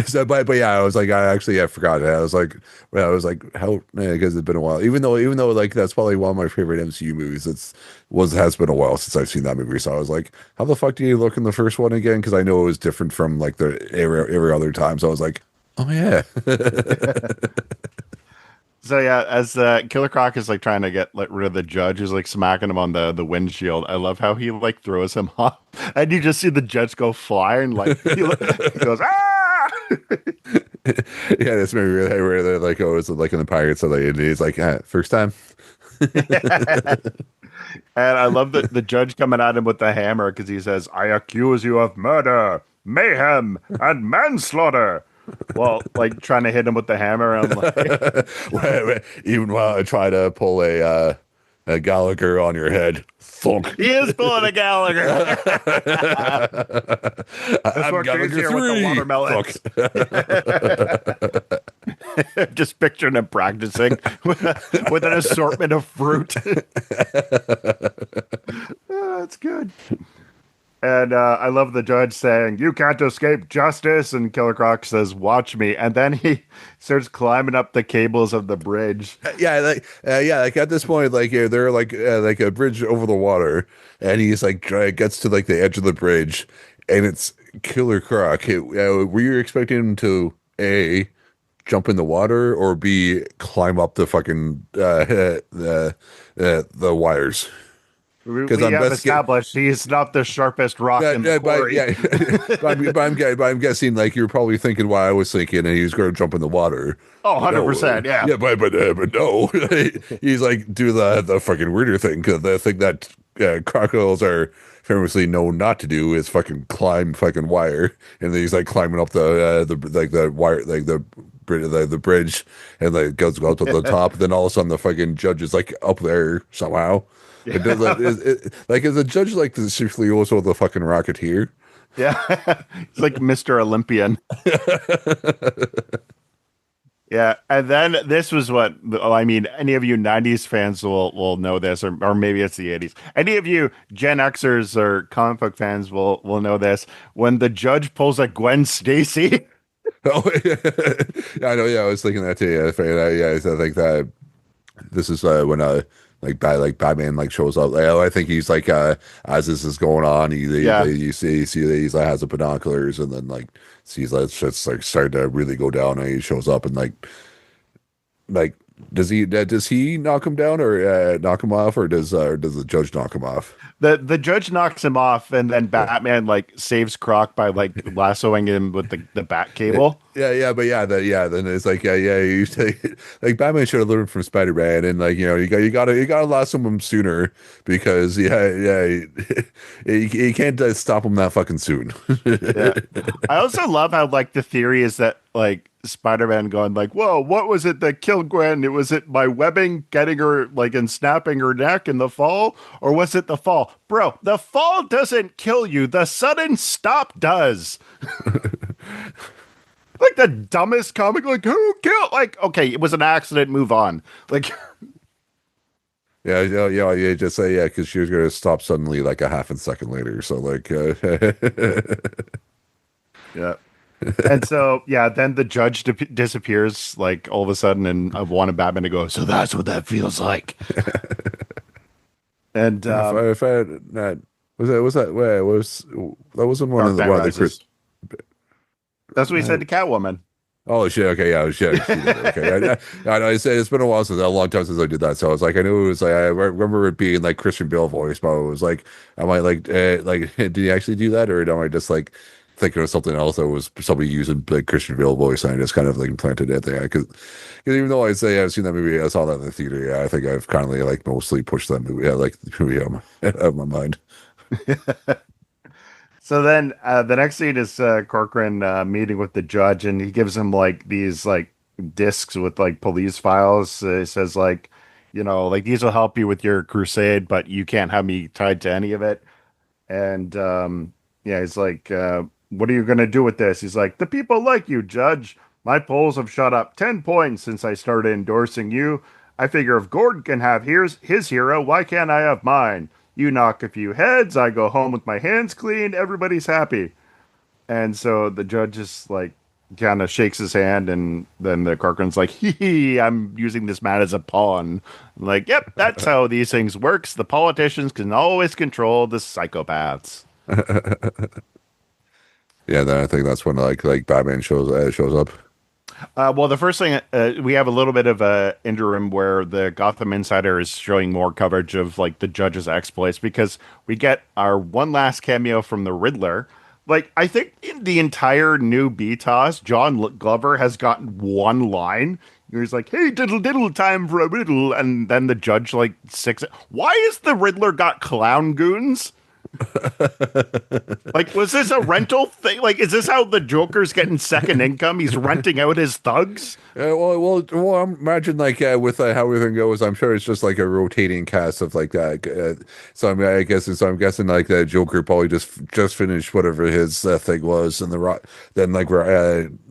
So, but yeah, I was like, I forgot it. I was like, well, I was like, how? Because it's been a while. Even though like that's probably one of my favorite MCU movies. Has been a while since I've seen that movie. So I was like, how the fuck do you look in the first one again? Because I know it was different from like the every other time. So I was like, oh yeah. So yeah, as Killer Croc is like trying to get like rid of the judge, who's like smacking him on the windshield. I love how he like throws him off, and you just see the judge go flying. Like he goes ah. Yeah, this movie where they're like, oh, it's like in the Pirates, so like, he's like, first time. And I love the judge coming at him with the hammer because he says, "I accuse you of murder, mayhem, and manslaughter." Well, like trying to hit him with the hammer, I'm like, Even while I try to pull a Gallagher on your head, thunk. he is pulling a Gallagher. That's I'm what Gallagher crazier with the 3. watermelons. Just picturing him practicing with an assortment of fruit. Oh, that's good. And I love the judge saying, "You can't escape justice." And Killer Croc says, "Watch me." And then he starts climbing up the cables of the bridge. Yeah, like at this point, like they're like a bridge over the water, and he's like gets to like the edge of the bridge, and it's Killer Croc. Were you expecting him to A, jump in the water, or B, climb up the fucking the wires? Because We have established he's not the sharpest rock in the quarry. but I'm guessing like you're probably thinking what I was thinking, and he's going to jump in the water. Oh, But no, 100%. Yeah. yeah, but no, he's like do the fucking weirder thing, because the thing that crocodiles are famously known not to do is fucking climb fucking wire, and then he's like climbing up the like the wire like the bridge, and like goes up to the top. Then all of a sudden the fucking judge is like up there somehow. It does like is the judge like the secretly also the fucking Rocketeer? Yeah. He's like Mr. Olympian. Yeah. And then this was what, I mean, any of you 90s fans will know this, or maybe it's the 80s. Any of you Gen Xers or comic book fans will know this. When the judge pulls a Gwen Stacy. Oh, yeah, I know. Yeah, I was thinking that too. Yeah, I think that this is when like Batman like shows up. Like, I think he's like as this is going on, Yeah. you see that he's like has the binoculars, and then like sees like shit's like starting to really go down, and he shows up, and like does he knock him down, or knock him off, or does the judge knock him off? The judge knocks him off, and then Batman like saves Croc by like lassoing him with the bat cable. Then it's like you say like Batman should have learned from Spider-Man, and like you gotta lasso him sooner, because you can't stop him that fucking soon. Yeah. I also love how like the theory is that like Spider-Man going like, "Whoa, what was it that killed Gwen? Was it my webbing getting her like and snapping her neck in the fall, or was it the fall?" Bro, the fall doesn't kill you. The sudden stop does. Like the dumbest comic, like who killed? Like, okay, it was an accident. Move on. Like, You just say because she was gonna stop suddenly like a half a second later. So like, yeah. And so, yeah, then the judge disappears like all of a sudden, and I wanted Batman to go, "So that's what that feels like." And if I had not that wasn't one of Dark the Knight Rises. Chris. That's what he said to Catwoman. Oh shit! Okay, yeah, shit. Okay, I know. It's been a long time since I did that. So I was like, I knew it was like I remember it being like Christian Bale voice, but it was like, am I like did he actually do that, or am I just like thinking of something else that was somebody using like Christian Bale voice, and I just kind of like implanted it there? Because even though I say I've seen that movie, I saw that in the theater. Yeah, I think I've kind of like mostly pushed that movie, like the movie out of my mind. So then the next scene is Corcoran meeting with the judge, and he gives him like these like discs with like police files. He says like, like these will help you with your crusade, but you can't have me tied to any of it. And yeah, he's like, what are you gonna do with this? He's like, the people like you, Judge. My polls have shot up 10 points since I started endorsing you. I figure if Gordon can have his hero, why can't I have mine? You knock a few heads, I go home with my hands clean, everybody's happy. And so the judge just like kind of shakes his hand, and then the Corcoran's like, hee hee, I'm using this man as a pawn. I'm like, yep, that's how these things works. The politicians can always control the psychopaths. Yeah, then I think that's when like Batman shows up. Well, the first thing we have a little bit of a interim where the Gotham Insider is showing more coverage of like the judge's exploits because we get our one last cameo from the Riddler. Like I think in the entire new BTOS, Glover has gotten one line. He's like, "Hey, diddle diddle, time for a riddle," and then the judge like six. Why is the Riddler got clown goons? Like, was this a rental thing? Like, is this how the Joker's getting second income? He's renting out his thugs? Well, imagine like with how everything goes. I'm sure it's just like a rotating cast of like that. I'm guessing like the Joker probably just finished whatever his thing was, and then like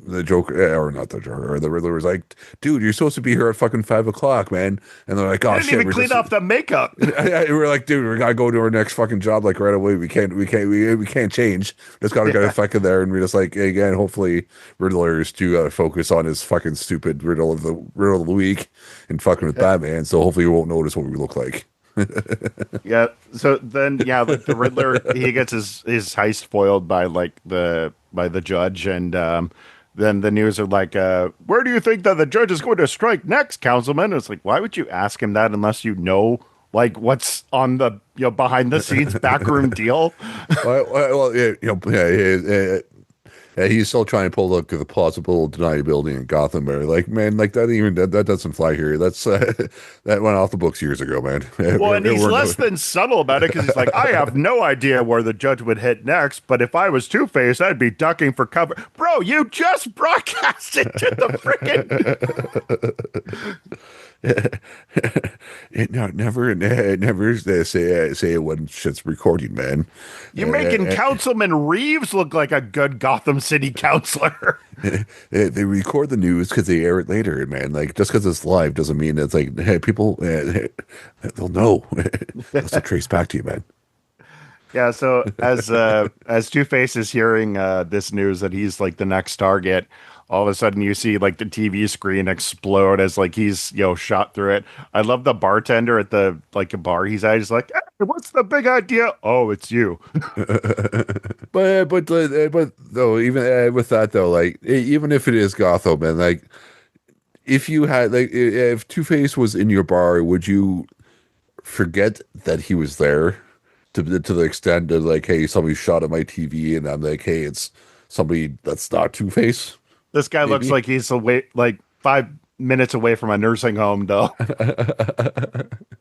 the Joker or not the Joker or the Riddler was like, "Dude, you're supposed to be here at fucking 5 o'clock, man." And they're like, He "Oh didn't shit, even clean off the makeup. we're like, dude, we gotta go to our next fucking job like right away. We can't change. Just gotta get fucking there." And we're just like, again, hopefully Riddler is to focus on his fucking stupid riddle of the week and fucking with Batman. So hopefully you won't notice what we look like. Yeah. So then, yeah, like the Riddler, he gets his heist foiled by the judge, and then the news are like, "Where do you think that the judge is going to strike next, Councilman?" It's like, why would you ask him that unless you know like what's on the behind the scenes backroom deal? Yeah, yeah, he's still trying to pull the plausible deniability in Gotham. Or like, man, like that doesn't fly here. That's that went off the books years ago, man. Well, and he's less than subtle about it because he's like, I have no idea where the judge would hit next, but if I was Two-Face, I'd be ducking for cover. Bro, you just broadcasted to the freaking. Never say it when shit's recording, man. You're making Councilman Reeves look like a good Gotham City councilor. They record the news because they air it later, man. Like just because it's live doesn't mean it's like, hey, people they'll know. They'll still trace back to you, man. Yeah, so as Two-Face is hearing this news that he's like the next target, all of a sudden you see like the TV screen explode as like he's shot through it. I love the bartender at the like a bar he's at. He's like, "Hey, what's the big idea?" "Oh, it's you." But though even with that though, like even if it is Gotham, and like if you had like if Two-Face was in your bar, would you forget that he was there to the extent of like, hey, somebody shot at my TV, and I'm like, hey, it's somebody that's not Two-Face. This guy looks like he's away like 5 minutes away from a nursing home, though.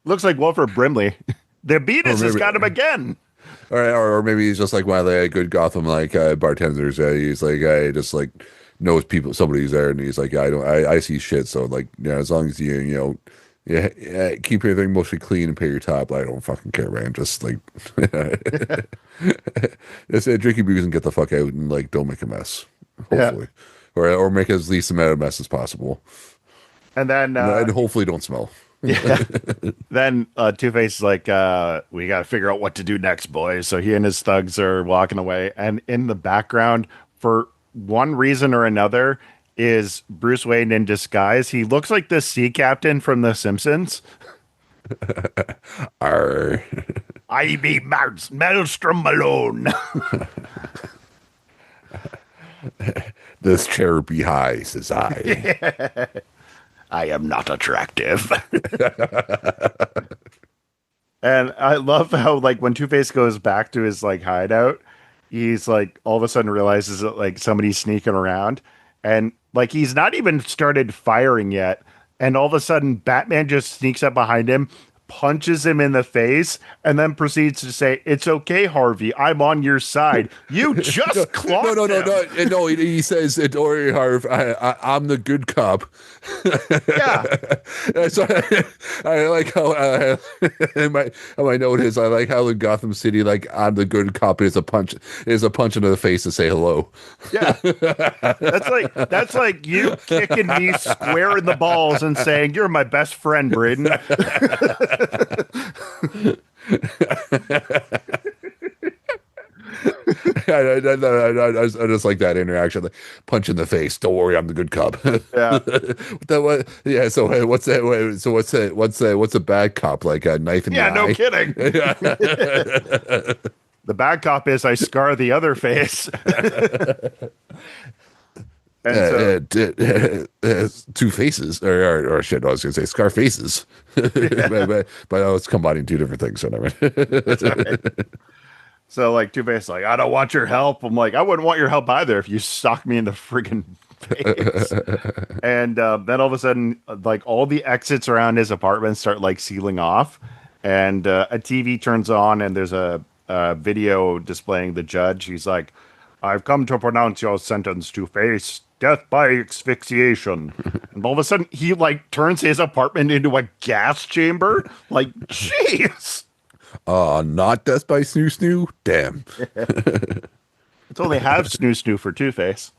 Looks like Wilford Brimley. The Beatus has got him again. Or maybe he's just like one of the good Gotham like bartenders. He's like just like knows people. Somebody's there, and he's like, yeah, I see shit. So like, as long as keep everything mostly clean and pay your tab, I don't fucking care, man. Just like, just drinking booze and get the fuck out and like don't make a mess. Hopefully. Yeah. Or make as least amount of mess as possible. And then and hopefully don't smell. Yeah. Then Two-Face is like, we got to figure out what to do next, boys. So he and his thugs are walking away. And in the background, for one reason or another, is Bruce Wayne in disguise. He looks like the sea captain from The Simpsons. Arr. I be Maelstrom Malone. This chair be high, says I. I am not attractive. And I love how, like, when Two-Face goes back to his, like, hideout, he's, like, all of a sudden realizes that, like, somebody's sneaking around. And, like, he's not even started firing yet. And all of a sudden, Batman just sneaks up behind him, punches him in the face, and then proceeds to say, "It's okay, Harvey. I'm on your side. You no, just no, no, clocked no, him." no, no. He says, "Don't worry, Harv. I'm the good cop." Yeah. So I like how my note is I like how in Gotham City, like I'm the good cop is a punch into the face to say hello. Yeah. That's like you kicking me square in the balls and saying, "You're my best friend, Braden." I just like that interaction, like, punch in the face. Don't worry, I'm the good cop. Yeah. What? Yeah. So what's that? So what's a bad cop, like a knife in the Yeah, no eye? kidding. The bad cop is I scar the other face. And so, Two faces, or shit. I was gonna say scar faces, yeah, but I was combining two different things. So never that's right. mind. So like Two-Face like, "I don't want your help." I'm like, "I wouldn't want your help either if you sock me in the friggin' face." And then all of a sudden, like all the exits around his apartment start like sealing off, and a TV turns on, and there's a video displaying the judge. He's like, "I've come to pronounce your sentence, Two-Face. Death by asphyxiation." And all of a sudden, he like turns his apartment into a gas chamber. Like, jeez. Not Death by Snoo Snoo. Damn. It's only half snoo snoo for Two-Face.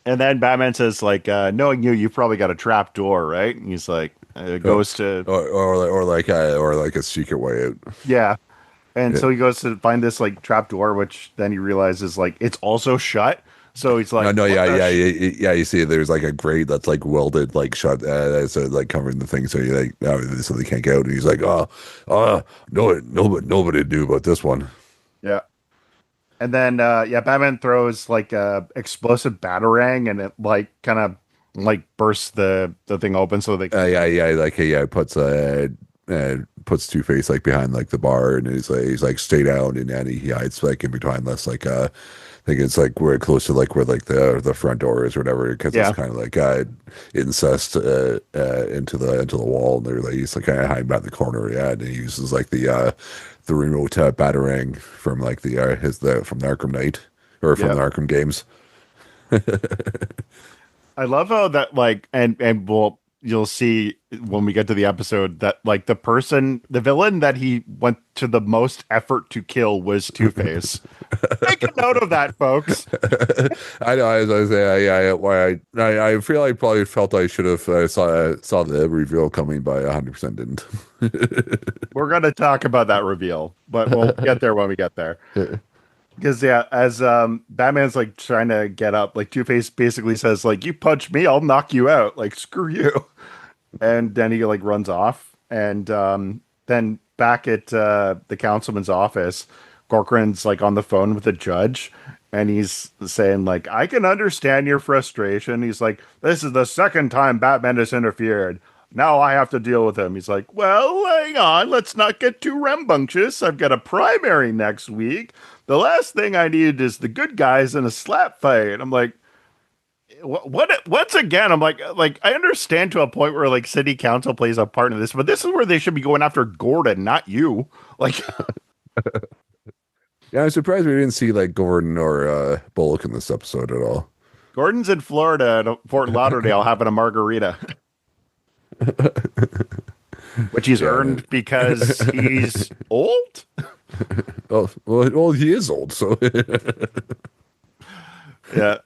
And then Batman says, like, "Knowing you, you've probably got a trap door, right?" And he's like, Uh, goes to, or like a secret way out. yeah. And Yeah. so he goes to find this like trap door, which then he realizes like it's also shut. So he's No, like, no, "What yeah, the yeah, yeah. You see, there's like a grate that's like welded, like shut, so like covering the thing, so you like, so they can't get out. And he's like, no, nobody knew about this one. Yeah." And then yeah, Batman throws like a explosive batarang, and it like kind of like bursts the thing open so they can Yeah, yeah, like yeah, puts Two Face like behind like the bar, and he's like stay down, and then he hides like in behind this like I think it's like we're close to like where like the front door is or whatever, because it's yeah. kind of like incest into the wall, and they're like he's like kind of hiding back in the corner, yeah, and he uses like the remote batarang from like from the Arkham Knight or from Yeah. the Arkham games. I love how that like and well you'll see when we get to the episode that like the villain that he went to the most effort to kill was Two-Face. Make a note of that, folks. I know. As I say, I feel I probably felt I should have saw the reveal coming, but 100% didn't. We're gonna talk about that reveal, but we'll get there when we get there. Because yeah, as Batman's like trying to get up, like Two-Face basically says, like, "You punch me, I'll knock you out. Like, screw you." And then he like runs off. And then back at the councilman's office, Corcoran's like on the phone with the judge, and he's saying, like, "I can understand your frustration." He's like, "This is the second time Batman has interfered. Now I have to deal with him." He's like, "Well, hang on, let's not get too rambunctious. I've got a primary next week. The last thing I need is the good guys in a slap fight." I'm like, what once again, I'm like I understand to a point where like city council plays a part in this, but this is where they should be going after Gordon, not you. Like, Yeah, I'm surprised we didn't see like Gordon or Bullock in this episode at all. Gordon's in Florida at Fort Lauderdale having a margarita, which he's Yeah. earned because he's old. Well, he is old, so Yeah.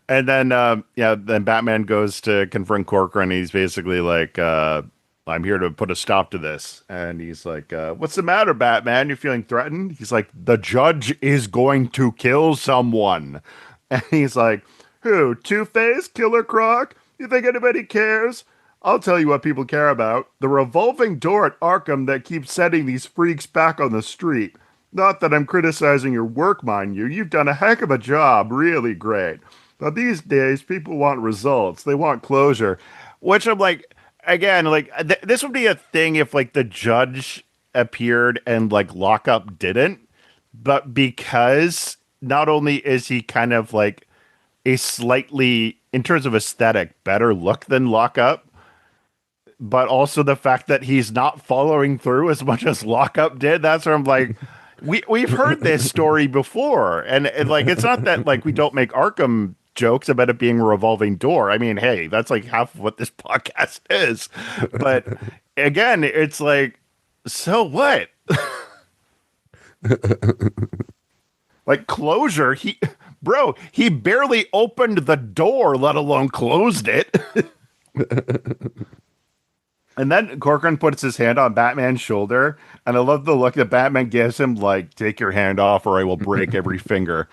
And then yeah, then Batman goes to confront Corcoran. He's basically like, "I'm here to put a stop to this." And he's like, "What's the matter, Batman? You're feeling threatened?" He's like, "The judge is going to kill someone." And he's like, "Who? Two-Face? Killer Croc? You think anybody cares? I'll tell you what people care about. The revolving door at Arkham that keeps setting these freaks back on the street. Not that I'm criticizing your work, mind you. You've done a heck of a job. Really great. But these days, people want results. They want closure." Which I'm like, again, like this would be a thing if like the judge appeared and like Lockup didn't. But because not only is he kind of like a slightly, in terms of aesthetic, better look than Lockup, but also the fact that he's not following through as much as Lockup did. That's where I'm like, we've heard this story before, and like it's not that like we don't make Arkham jokes about it being a revolving door. I mean, hey, that's like half of what this podcast is. But again, it's like, so what? Like closure, he barely opened the door, let alone closed it. And then Corcoran puts his hand on Batman's shoulder, and I love the look that Batman gives him, like, take your hand off or I will break every finger.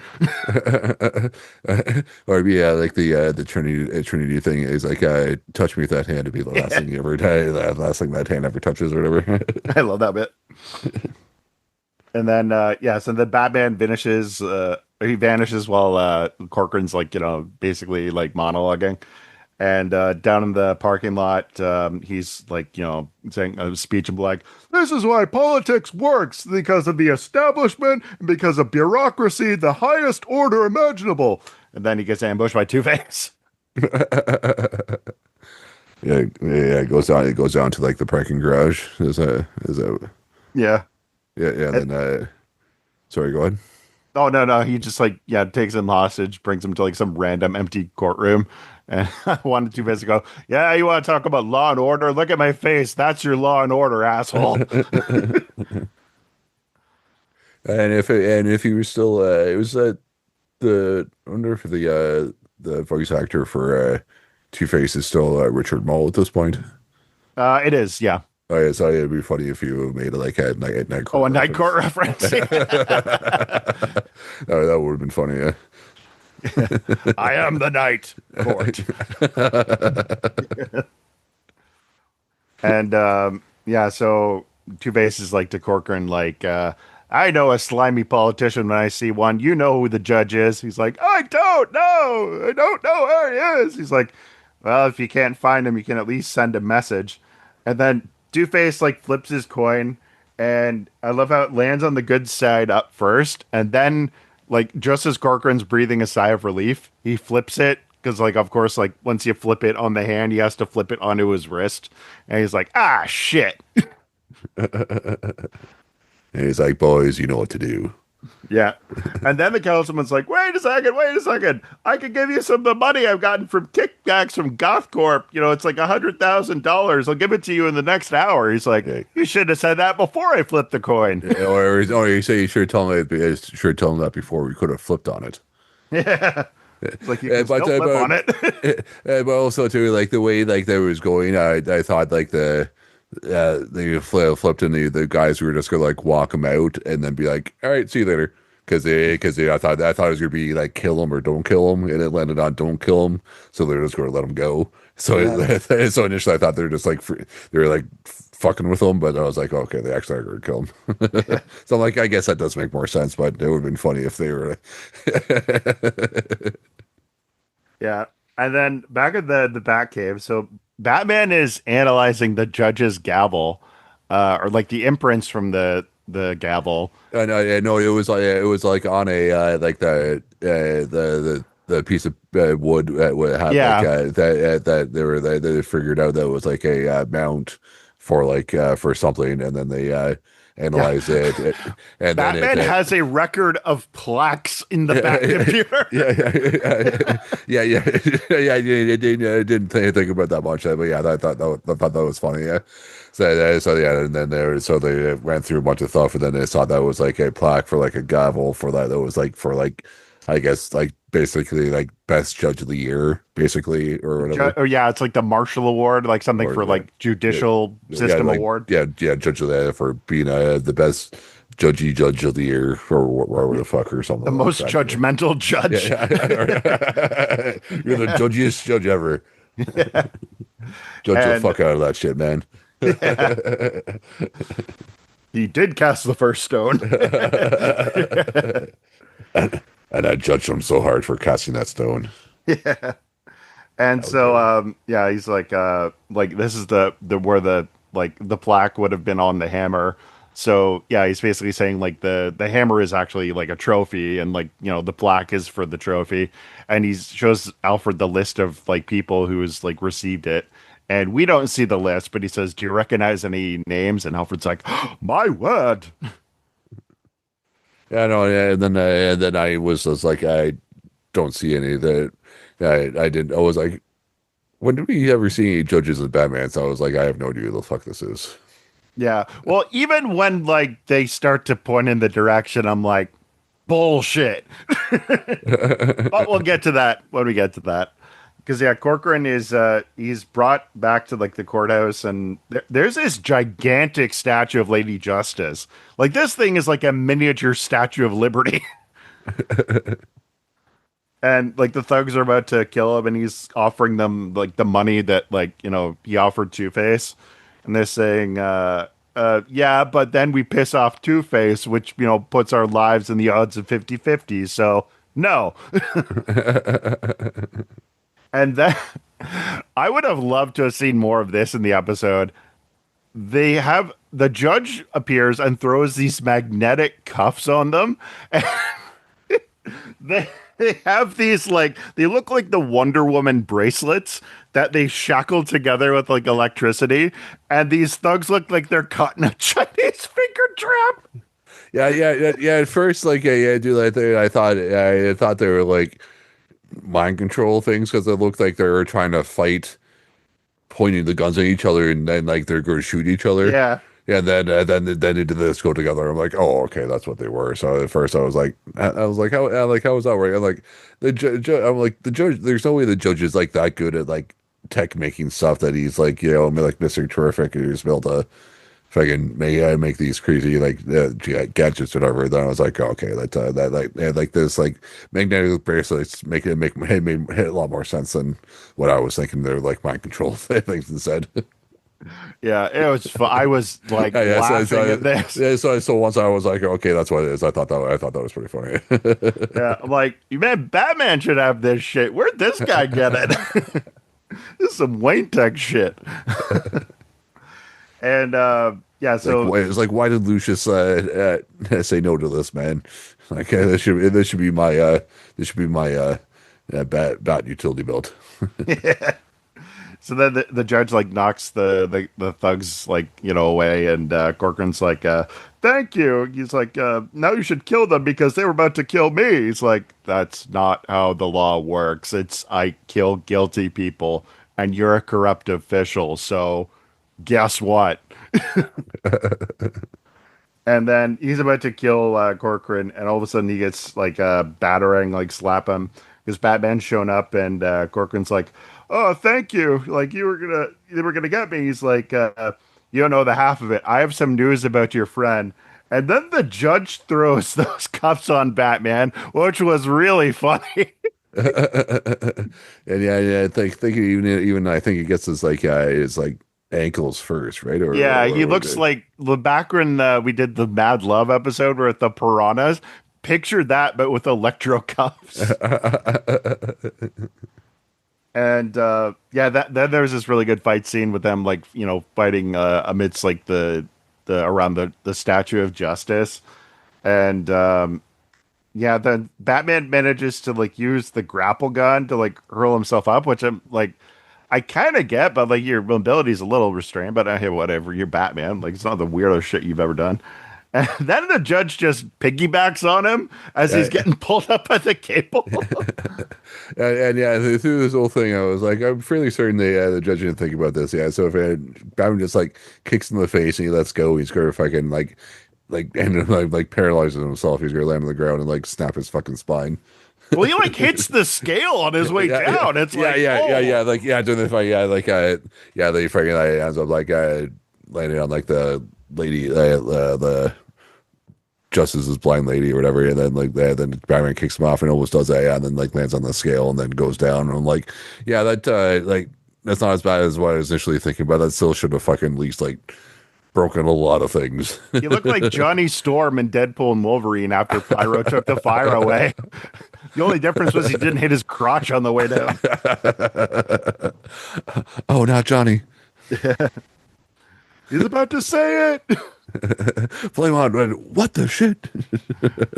Or yeah, like the Trinity thing is like, touch me with that hand to be the last thing you ever, the last thing that hand ever touches or whatever. I love that bit. And then, so the Batman vanishes, he vanishes while Corcoran's, like, basically, like, monologuing. And down in the parking lot, he's like, saying a speech of like, this is why politics works, because of the establishment and because of bureaucracy, the highest order imaginable. And then he gets ambushed by Two-Face. Yeah, it goes down. It goes down to like the parking garage. Is that? Yeah. Yeah. Then, sorry, go ahead. Oh, no. He just like, takes him hostage, brings him to like some random empty courtroom. And I wanted Two-Face to go, yeah, you want to talk about law and order? Look at my face. That's your law and order, asshole. And if he was still, it was I wonder if the voice actor for Two-Face is still Richard Mole at this point. It is, yeah. Oh yeah, so it'd be funny if you made like a night court. Oh, a night court reference. Oh, that would have been funny, yeah. I am the night court. And so Two-Face is like to Corcoran, like, I know a slimy politician when I see one. You know who the judge is. He's like, I don't know. I don't know where he is. He's like, well, if you can't find him, you can at least send a message. And then Two-Face like flips his coin, and I love how it lands on the good side up first, and then like just as Corcoran's breathing a sigh of relief, he flips it because like of course like once you flip it on the hand, he has to flip it onto his wrist, and he's like, ah shit. And he's like, boys, you know what to do. Yeah. And then the councilman's like, wait a second. I could give you some of the money I've gotten from kickbacks from Goth Corp. It's like $100,000. I'll give it to you in the next hour. He's like, you should have said that before I flipped the coin. Or you say you should tell him that before we could have flipped on it. Yeah. It's like you can still flip on it. But also too, like the way like that was going, I thought like they flipped and the guys were just gonna like walk him out and then be like, all right, see you later. Because I thought it was gonna be like kill him or don't kill him, and it landed on don't kill him, so they're just gonna let him go. So so initially I thought they're just like they were like fucking with him, but I was like, okay, they actually are gonna kill him. Yeah. So I'm like, I guess that does make more sense, but it would have been funny if they were. Yeah. And then back at the Batcave, so Batman is analyzing the judge's gavel, or like the imprints from the gavel. And I know it was like on a like the piece of wood would have like that they figured out that it was like a mount for like for something, and then they analyze it. And Batman then has a record of plaques in the back computer. I didn't think about that much, but yeah, I thought that was funny. Yeah. And then they ran through a bunch of stuff, and then they saw that was like a plaque for like a gavel for that was like for like I guess like basically like best judge of the year, basically, or whatever. It's like the Marshall Award, like something for like judicial system award. Judge of that for being the best judge of the year, or whatever the fuck, or something. The most judgmental judge. You're the judgiest judge ever. Judge the fuck out of that shit, man. He did cast the first stone. And I judged him so hard for casting that stone. Yeah. And so he's like this is the where the like the plaque would have been on the hammer. So yeah, he's basically saying like the hammer is actually like a trophy, and like the plaque is for the trophy. And he shows Alfred the list of like people who's like received it, And we don't see the list, but he says, "Do you recognize any names?" And Alfred's like, "My word." Yeah, no, yeah, and then I was like, I don't see any that I didn't. I was like, when did we ever see any judges in Batman? So I was like, I have no idea who the fuck this is. Yeah. Well, even when like they start to point in the direction, I'm like, bullshit. But we'll get to that when we get to that. Because yeah, Corcoran is he's brought back to like the courthouse, and there's this gigantic statue of Lady Justice. Like this thing is like a miniature Statue of Liberty. And like the thugs are about to kill him, and he's offering them like the money that like he offered Two Face, and they're saying, yeah, but then we piss off Two Face, which puts our lives in the odds of 50-50. So no. And then I would have loved to have seen more of this in the episode. They have the judge appears and throws these magnetic cuffs on them. They they have these like they look like the Wonder Woman bracelets that they shackle together with like electricity, and these thugs look like they're caught in a Chinese finger trap. Yeah. At first, like, yeah, dude, I thought they were like mind control things because it looked like they were trying to fight, pointing the guns at each other, and then like they're going to shoot each other. Yeah, Yeah, and then they did this go together. I'm like, oh, okay, that's what they were. So at first I was like, how was that right? I'm like, I'm like the judge. There's no way the judge is like that good at like tech making stuff that he's like, like Mr. Terrific, who's able to fucking make these crazy like gadgets or whatever. Then I was like, oh, okay, that like like this like magnetic bracelets made a lot more sense than what I was thinking. They're like mind control things instead. yeah, it was fun. I was like laughing at this. So once I was like, okay, that's what it is. I thought that was pretty funny. Yeah, I'm like, man, Batman should have this shit. Where'd this guy get it? This is some Wayne Tech shit. And yeah, so It's like, why did Lucius say no to this, man? Like this should be my bat utility belt. so then the judge like knocks the thugs like away, and Corcoran's like, thank you. He's like, now you should kill them because they were about to kill me. He's like, that's not how the law works. It's I kill guilty people, and you're a corrupt official. So guess what? And then he's about to kill Corcoran, and all of a sudden he gets like battering, like slap him because Batman's shown up, and Corcoran's like, "Oh, thank you! Like you were gonna get me." He's like, "You don't know the half of it. I have some news about your friend." And then the judge throws those cuffs on Batman, which was really funny. And yeah, I think even I think he gets his like ankles first, right? Yeah, he looks like the back when we did the Mad Love episode where at the piranhas. Picture that, but with electro cuffs. And yeah, that then there's this really good fight scene with them, like fighting amidst like the around the Statue of Justice, and yeah, then Batman manages to like use the grapple gun to like hurl himself up, which I'm like. I kind of get, but like your mobility is a little restrained. But hey, whatever. You're Batman. Like it's not the weirdest shit you've ever done. And then the judge just piggybacks on him as he's getting pulled up by the cable. And yeah, through this whole thing, I was like, I'm fairly certain the judge didn't think about this. Yeah, so if Batman just like kicks him in the face and he lets go, he's gonna fucking and like paralyzes himself. He's gonna land on the ground and like snap his fucking spine. Well, he like hits the scale on his way down. It's like, like during the fight, they fucking ends up like landing on like the lady, the Justice's blind lady or whatever, and then like that, then Batman kicks him off and almost does that, and then like lands on the scale and then goes down. And I'm like, yeah, that like that's not as bad as what I was initially thinking, but that still should have fucking at least like broken a lot of things. He looked like Johnny Storm in Deadpool and Wolverine after Pyro took the fire away. The only difference was he didn't hit his crotch on the way down. Oh, not Johnny. He's about to say it. Flame on. What the shit?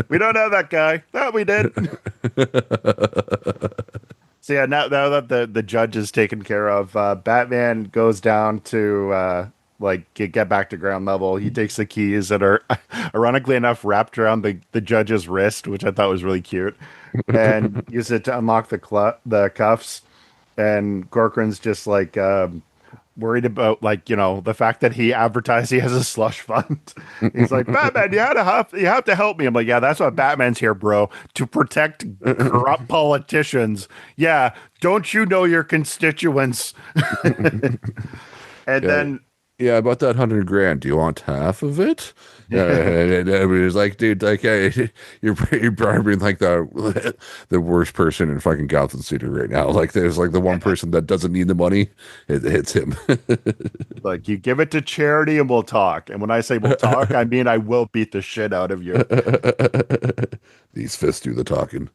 We don't know that guy. That we did. So yeah, now that the judge is taken care of, Batman goes down to like get back to ground level. He takes the keys that are ironically enough wrapped around the judge's wrist, which I thought was really cute, and use it to unlock the cuffs. And Corcoran's just like worried about like the fact that he advertised he has a slush fund. He's like, Batman, you have to help me. I'm like, yeah, that's what Batman's here, bro, to protect corrupt politicians. Yeah, don't you know your constituents? And Yeah, then yeah, about that 100 grand. Do you want half of it? And everybody's like, dude, like, hey, you're probably like the worst person in fucking Gotham City right now. Like, there's like the one person that doesn't need the money, it's him. like you give it to charity and we'll talk. And when I say we'll talk, I mean I will beat the shit out of you. These fists do the talking.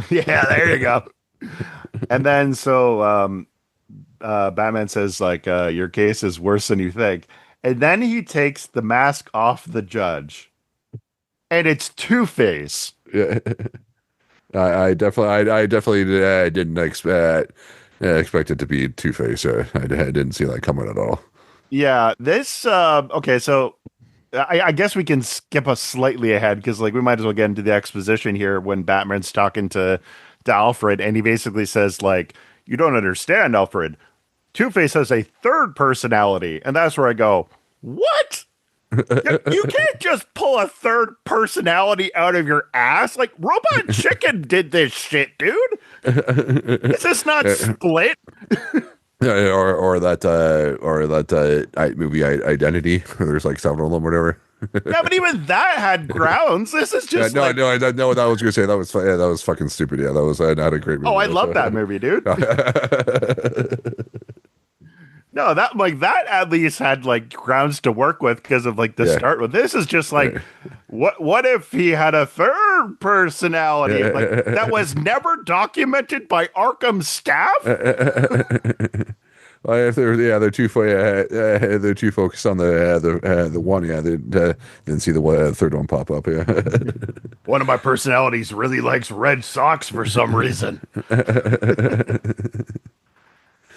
Yeah, there you go. And then Batman says like your case is worse than you think. And then he takes the mask off the judge. And it's Two-Face. Yeah. I definitely didn't expect it to be Two-Face. I didn't see that coming at all. Yeah, this okay, so I guess we can skip us slightly ahead because like we might as well get into the exposition here when Batman's talking to Alfred and he basically says like you don't understand, Alfred. Two-Face has a third personality, and that's where I go, what? You can't just pull a third personality out of your ass. Like Robot Chicken did this shit, dude. Is this not Split? Or that movie Identity. There's like several of them, whatever. Yeah, but even that had grounds. This is Yeah, just like, no, I know what I was gonna say. That was fucking stupid. Yeah, that was not a great oh, movie. I love that movie, dude. No, that at least had like grounds to work with because of like the Yeah. start with this is just like what if he had a third personality like that was never documented by Arkham staff? Well, if they're too focused on the one. Yeah, they didn't see the third one pop up. Yeah. One of my personalities really likes red socks for some reason.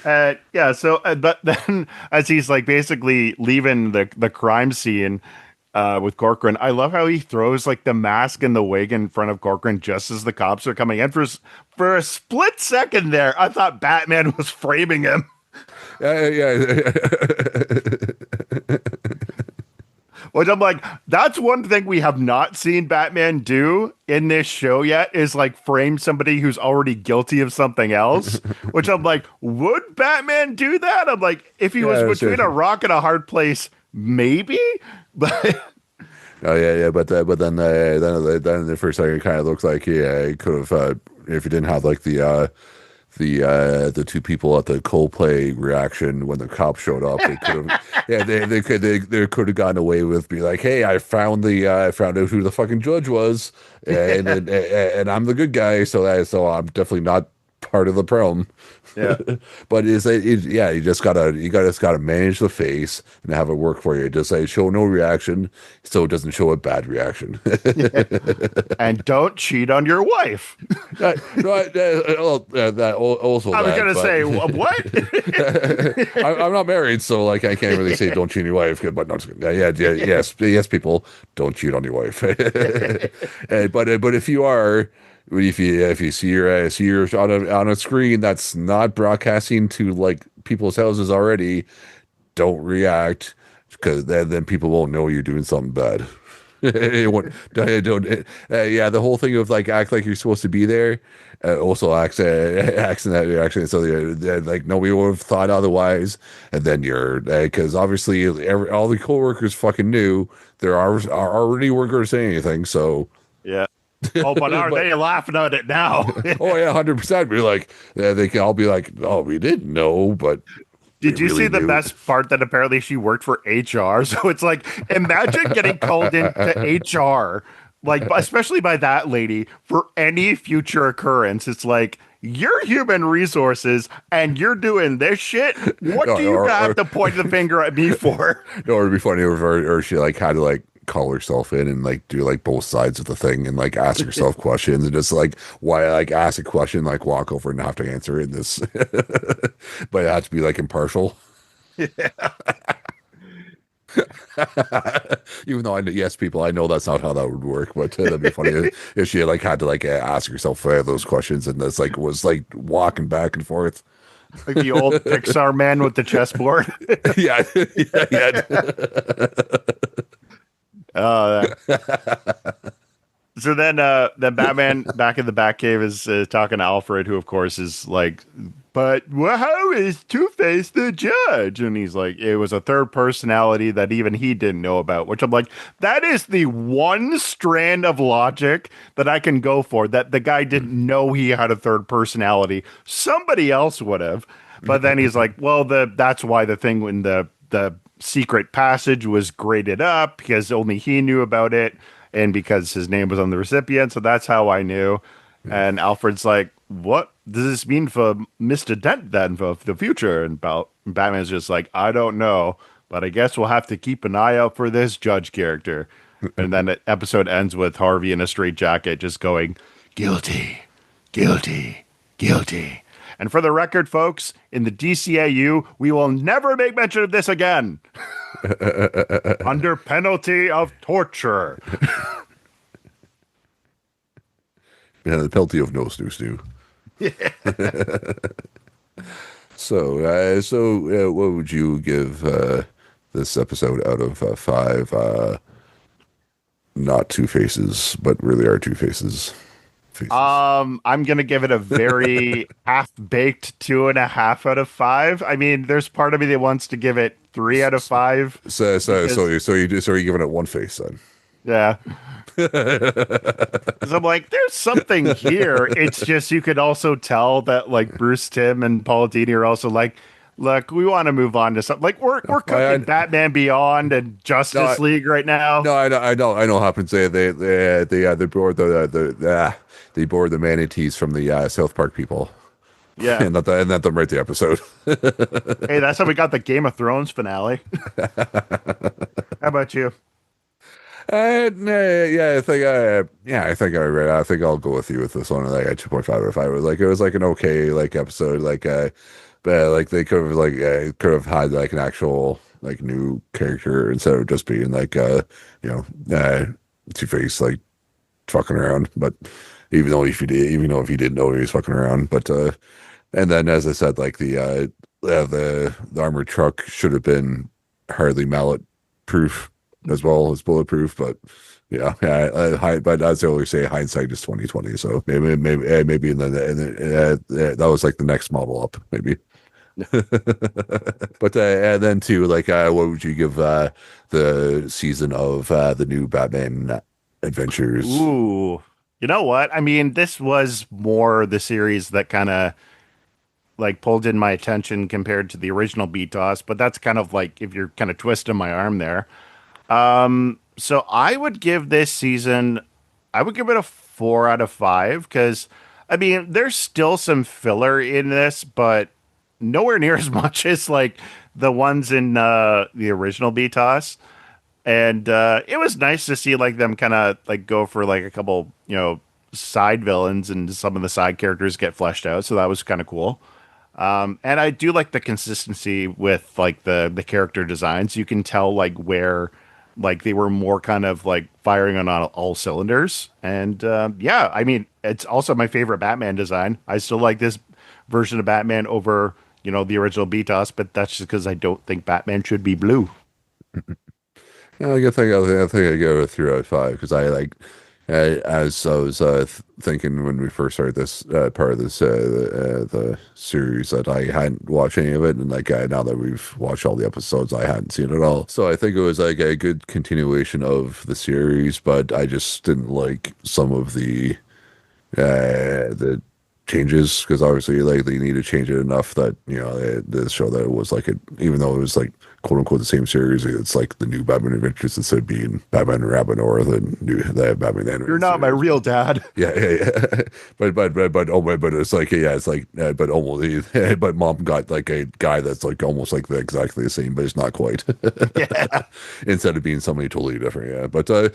Yeah, so but then as he's like basically leaving the crime scene with Corcoran, I love how he throws like the mask and the wig in front of Corcoran just as the cops are coming in. For a split second there, I thought Batman was framing him. Yeah. Which I'm like, that's one thing we have not seen Batman do in this show yet is like frame somebody who's already guilty of something else. Which I'm like, would Batman do that? I'm like, if he was between a rock and a hard place, maybe. But Oh yeah. But then the first second it kind of looks like he could have if he didn't have like the two people at the Coldplay reaction when the cops showed up. They could have, yeah, they could have gotten away with be like, hey, I found out who the fucking judge was, and I'm the good guy, so I'm definitely not part of the problem. yeah. But yeah, you just gotta manage the face and have it work for you. Just like show no reaction, so it doesn't show a bad reaction. And don't cheat on your wife. Also, I was gonna say what? I'm not married, so like I can't really say don't cheat on your wife. But no, yes, people don't cheat on your wife. But if you are. If you see your on a screen that's not broadcasting to like people's houses already, don't react because then people won't know you're doing something bad. Yeah, the whole thing of like act like you're supposed to be there, also acts in that reaction. So like nobody would have thought otherwise, and then you're because obviously all the coworkers fucking knew there are already workers saying anything, so. Yeah. Oh, but are they laughing at it now? Oh yeah, 100%. We're like, they can all be like, oh, we didn't know, but did you see the best part that apparently she worked for HR? So it's like, imagine getting called into HR, like especially by that lady for any future occurrence. It's like you're human resources and you're doing this shit. What do you have to point the finger at me for? No, it'd be funny or she like had to like call herself in and like do like both sides of the thing and like ask herself questions and just like why like ask a question like walk over and have to answer it in this, but it had to be like impartial. Yeah. Even though yes, people, I know that's not how that would work, but that'd be funny if she like had to like ask herself those questions and this like was like walking back and forth. Like the old Pixar man with the chessboard. Yeah, yeah, yeah. uh, so then Batman back in the Batcave is talking to Alfred, who of course is like, but how is Two-Face the judge? And he's like, it was a third personality that even he didn't know about, which I'm like, that is the one strand of logic that I can go for, that the guy didn't know he had a third personality. Somebody else would have. But then he's like, well, that's why the thing when the secret passage was graded up because only he knew about it and because his name was on the recipient. So that's how I knew. And Alfred's like, what does this mean for Mr. Dent then for the future? And Batman's just like, I don't know, but I guess we'll have to keep an eye out for this judge character. And then the episode ends with Harvey in a straitjacket just going, guilty, guilty, guilty. And for the record, folks, in the DCAU, we will never make mention of this again. Under penalty of torture. Yeah, the penalty of no snoo snoo. So, what would you give this episode out of five? Not two faces, but really are two faces. I'm gonna give it a very half-baked 2.5 out of 5. I mean, there's part of me that wants to give it 3 out of 5. So you're giving it one face then? Yeah. Because I'm like, there's something here. It's just you could also tell that like Bruce Timm and Paul Dini are also like, look, we want to move on to something. Like we're cooking Batman Beyond and Justice League right now. No, I know. What happens. They bored they bored the manatees from the South Park people. Yeah, and let them write the episode. Hey, that's how we got the Game of Thrones finale. How about you? Yeah, I think I'll go with you with this one. Like at 2.5 out of 5. It was like an okay like episode. But like they could have had like an actual like new character instead of just being like Two-Face like fucking around. But even though if you didn't know he was fucking around, but and then as I said, like the armored truck should have been hardly mallet proof as well as bulletproof, but but as I always say, hindsight is 2020. So maybe that was like the next model up, maybe. But and then too, like, what would you give the season of the new Batman adventures? Ooh, you know what? I mean, this was more the series that kind of like pulled in my attention compared to the original BTOS, but that's kind of like if you're kind of twisting my arm there. So I would give this season, I would give it a 4 out of 5 because I mean, there's still some filler in this, but nowhere near as much as like the ones in the original BTOS. And it was nice to see like them kind of like go for like a couple, side villains and some of the side characters get fleshed out. So that was kind of cool. And I do like the consistency with like the character designs. You can tell like where like they were more kind of like firing on all cylinders. And yeah, I mean, it's also my favorite Batman design. I still like this version of Batman over, the original BTOS, but that's just because I don't think Batman should be blue. Yeah, I think I go 3 out of 5 because I like as I was thinking when we first started this part of this the series that I hadn't watched any of it, and like now that we've watched all the episodes, I hadn't seen it all. So I think it was like a good continuation of the series, but I just didn't like some of the changes because obviously like they need to change it enough that the show that it was like even though it was like quote unquote the same series. It's like the new Batman Adventures instead of being Batman and Rabbit or the Batman You're animated not my series. real dad. Yeah, yeah, yeah. But it's like yeah, it's like but almost but mom got like a guy that's like almost like exactly the same, but it's not quite. Yeah. Instead of being somebody totally different, yeah. But I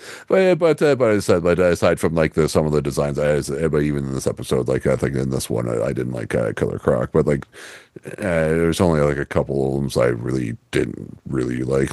said, but aside from like the some of the designs, but even in this episode, like I think in this one, I didn't like Killer Croc, but like there's only like a couple of them I really didn't really like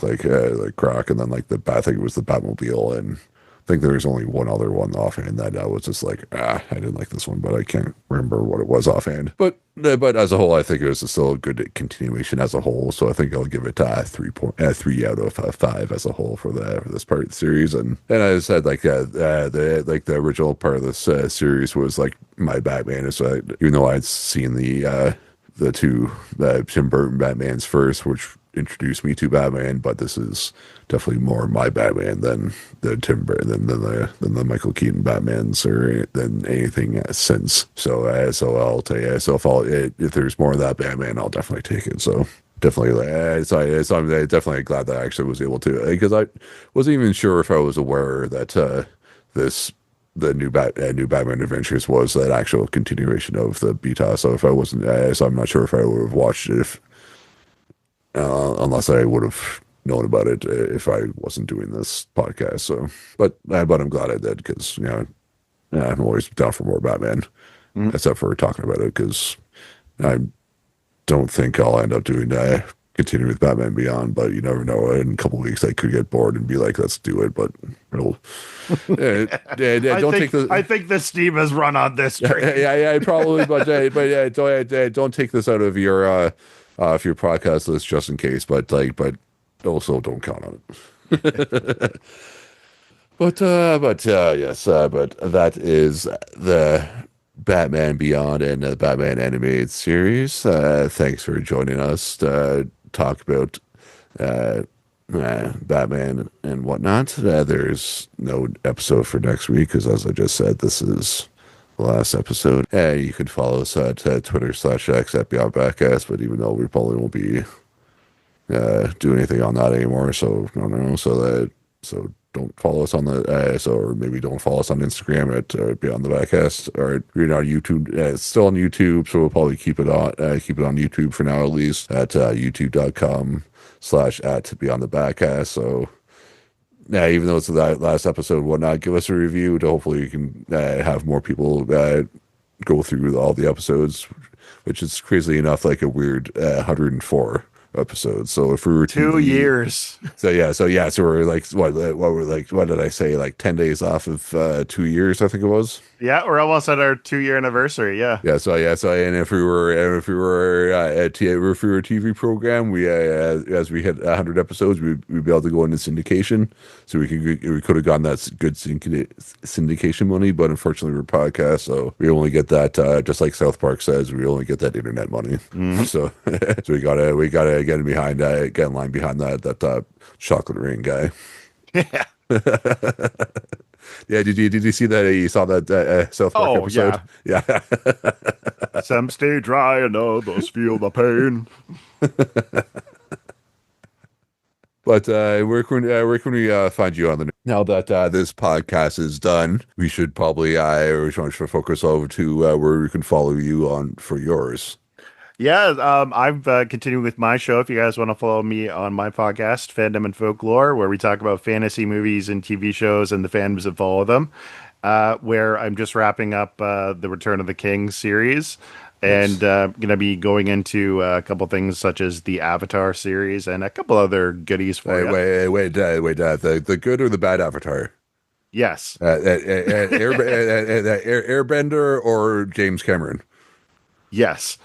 Croc, and then like I think it was the Batmobile, and I think there was only one other one offhand that I was just like, I didn't like this one, but I can't remember what it was offhand. But as a whole, I think it was still a good continuation as a whole. So I think I'll give it 3 out of 5 as a whole for this part of the series. And I said like the original part of this series was like my Batman is even though I'd seen the two Tim Burton Batmans first, which introduced me to Batman, but this is definitely more my Batman than the Tim Burton than the Michael Keaton Batmans or than anything since. So I'll tell you. So if there's more of that Batman, I'll definitely take it. So definitely, so I'm definitely glad that I actually was able to because I wasn't even sure if I was aware that this the new Batman Adventures was an actual continuation of the beta. So if I wasn't, so I'm not sure if I would have watched it if unless I would have known about it if I wasn't doing this podcast. So, but I'm glad I did because I'm always down for more Batman, except for talking about it because I don't think I'll end up doing continue with Batman Beyond. But you never know. In a couple of weeks, I could get bored and be like, "Let's do it." But it'll. I think the steam has run on this train. Yeah, probably. Don't take this out of your if your podcast list just in case, but also don't count on it. But that is the Batman Beyond and the Batman animated series. Thanks for joining us to talk about Batman and whatnot. There's no episode for next week because, as I just said, this is the last episode. You can follow us at Twitter/X at Beyond Backcast, but even though we probably won't be doing anything on that anymore, so no, so don't follow us on or maybe don't follow us on Instagram at Beyond the Backcast or on YouTube. It's still on YouTube, so we'll probably keep it on YouTube for now at least at youtube.com/at Beyond the Backcast. So. Yeah, even though it's the last episode, whatnot, give us a review to hopefully you can have more people go through all the episodes, which is crazily enough like a weird 104 episodes. So if we were 2 years, so we're like what did I say, like 10 days off of 2 years, I think it was. Yeah, we're almost at our 2 year anniversary. Yeah. And if we were a TV program, we as we hit 100 episodes, we'd be able to go into syndication. So we could have gotten that good syndication money, but unfortunately we're podcast, so we only get that just like South Park says, we only get that internet money. So so we gotta get in line behind that chocolate rain guy. Yeah. Yeah, did you see that? You saw that South Park episode? Yeah. Some stay dry and others feel the pain. But where can we find you on the now that this podcast is done? We should probably focus over to where we can follow you on for yours. Yeah, I've continued with my show. If you guys want to follow me on my podcast, Fandom and Folklore, where we talk about fantasy movies and TV shows and the fandoms that follow them, where I'm just wrapping up the Return of the King series and going to be going into a couple things such as the Avatar series and a couple other goodies for you. Wait, the good or the bad Avatar? Yes. Airbender or James Cameron? Yes.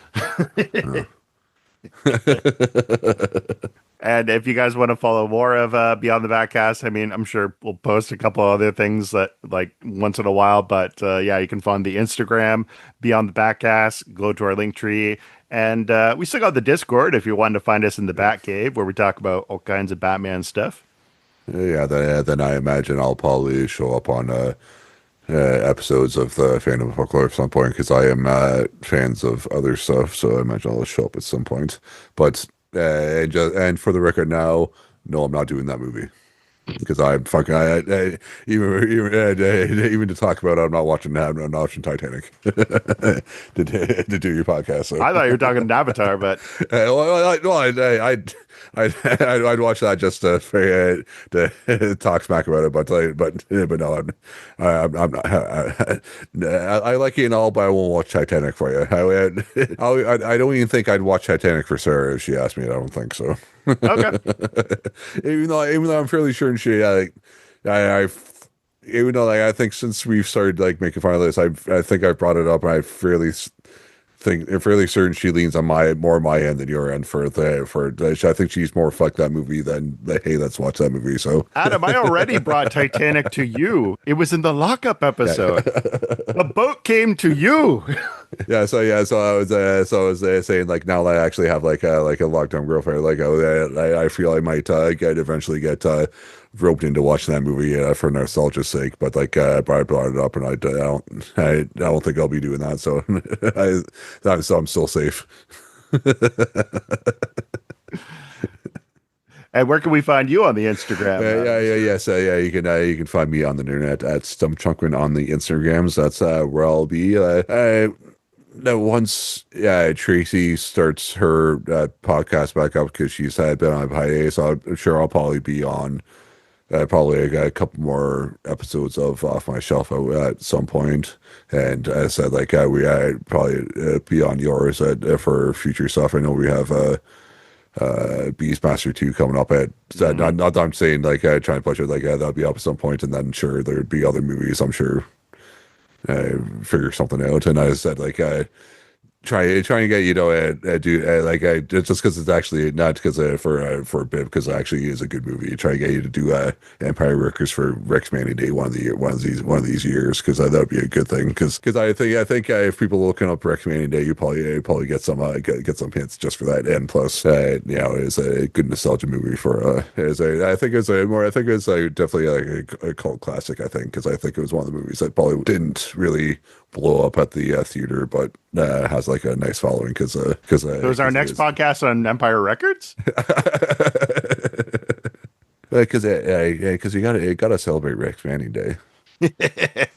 And if you guys want to follow more of Beyond the Backcast, I mean, I'm sure we'll post a couple other things that like once in a while, but yeah, you can find the Instagram Beyond the Backcast, go to our link tree, and we still got the Discord if you wanted to find us in the Batcave where we talk about all kinds of Batman stuff. Yeah, then I imagine I'll probably show up on episodes of the Fandom of Folklore at some point because I am fans of other stuff, so I imagine I'll show up at some point. But and for the record now, no, I'm not doing that movie. Because I'm fucking even to talk about it, I'm not watching Titanic to do your podcast. So I thought you were talking Avatar, but I'd watch that just to talk smack about it, but no, I'm not. I like you and all, but I won't watch Titanic for you. I don't even think I'd watch Titanic for Sarah if she asked me. I don't think so. okay. Even though I'm fairly sure she, I even though like I think since we've started like making fun of this, I think I brought it up, and I'm fairly certain she leans on my end than your end I think she's more fuck that movie than hey, let's watch that movie. So Adam, I already brought Titanic to you. It was in the lockup episode. The boat came to you. So I was saying like now that I actually have like a long term girlfriend, like I feel I might eventually get roped into watching that movie for nostalgia's sake. But like I brought it up, and I don't think I'll be doing that. So I'm still safe. And where can we find you on the Instagram? You can find me on the internet at Stump Chunkman on the Instagrams. That's where I'll be. Now once Tracy starts her podcast back up because she's had been on hiatus, so I'm sure I'll probably be on probably a couple more episodes of Off My Shelf at some point. And as I said, like we probably be on yours for future stuff. I know we have Beastmaster 2 coming up at not that I'm saying like trying to push it like that'll be up at some point, and then sure there'd be other movies, I'm sure figure something out. And I said like trying to get just because it's actually not because for a bit, because it actually is a good movie. Try to get you to do Empire Workers for Rex Manning Day one of these years, because that would be a good thing. Because I think if people are looking up Rex Manning Day, you probably get some hints just for that. And plus, it's a good nostalgia movie for I think it's definitely like a cult classic. I think because I think it was one of the movies that probably didn't really blow up at the theater, but has like a nice following because So is our next podcast on Empire Records? Because you gotta celebrate Rex Manning Day. Yes.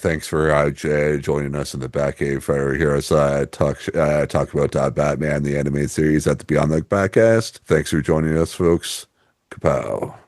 Thanks for joining us in the Batcave for hear us talk about Batman the animated series at the Beyond the Backcast. Thanks for joining us, folks. Kapow.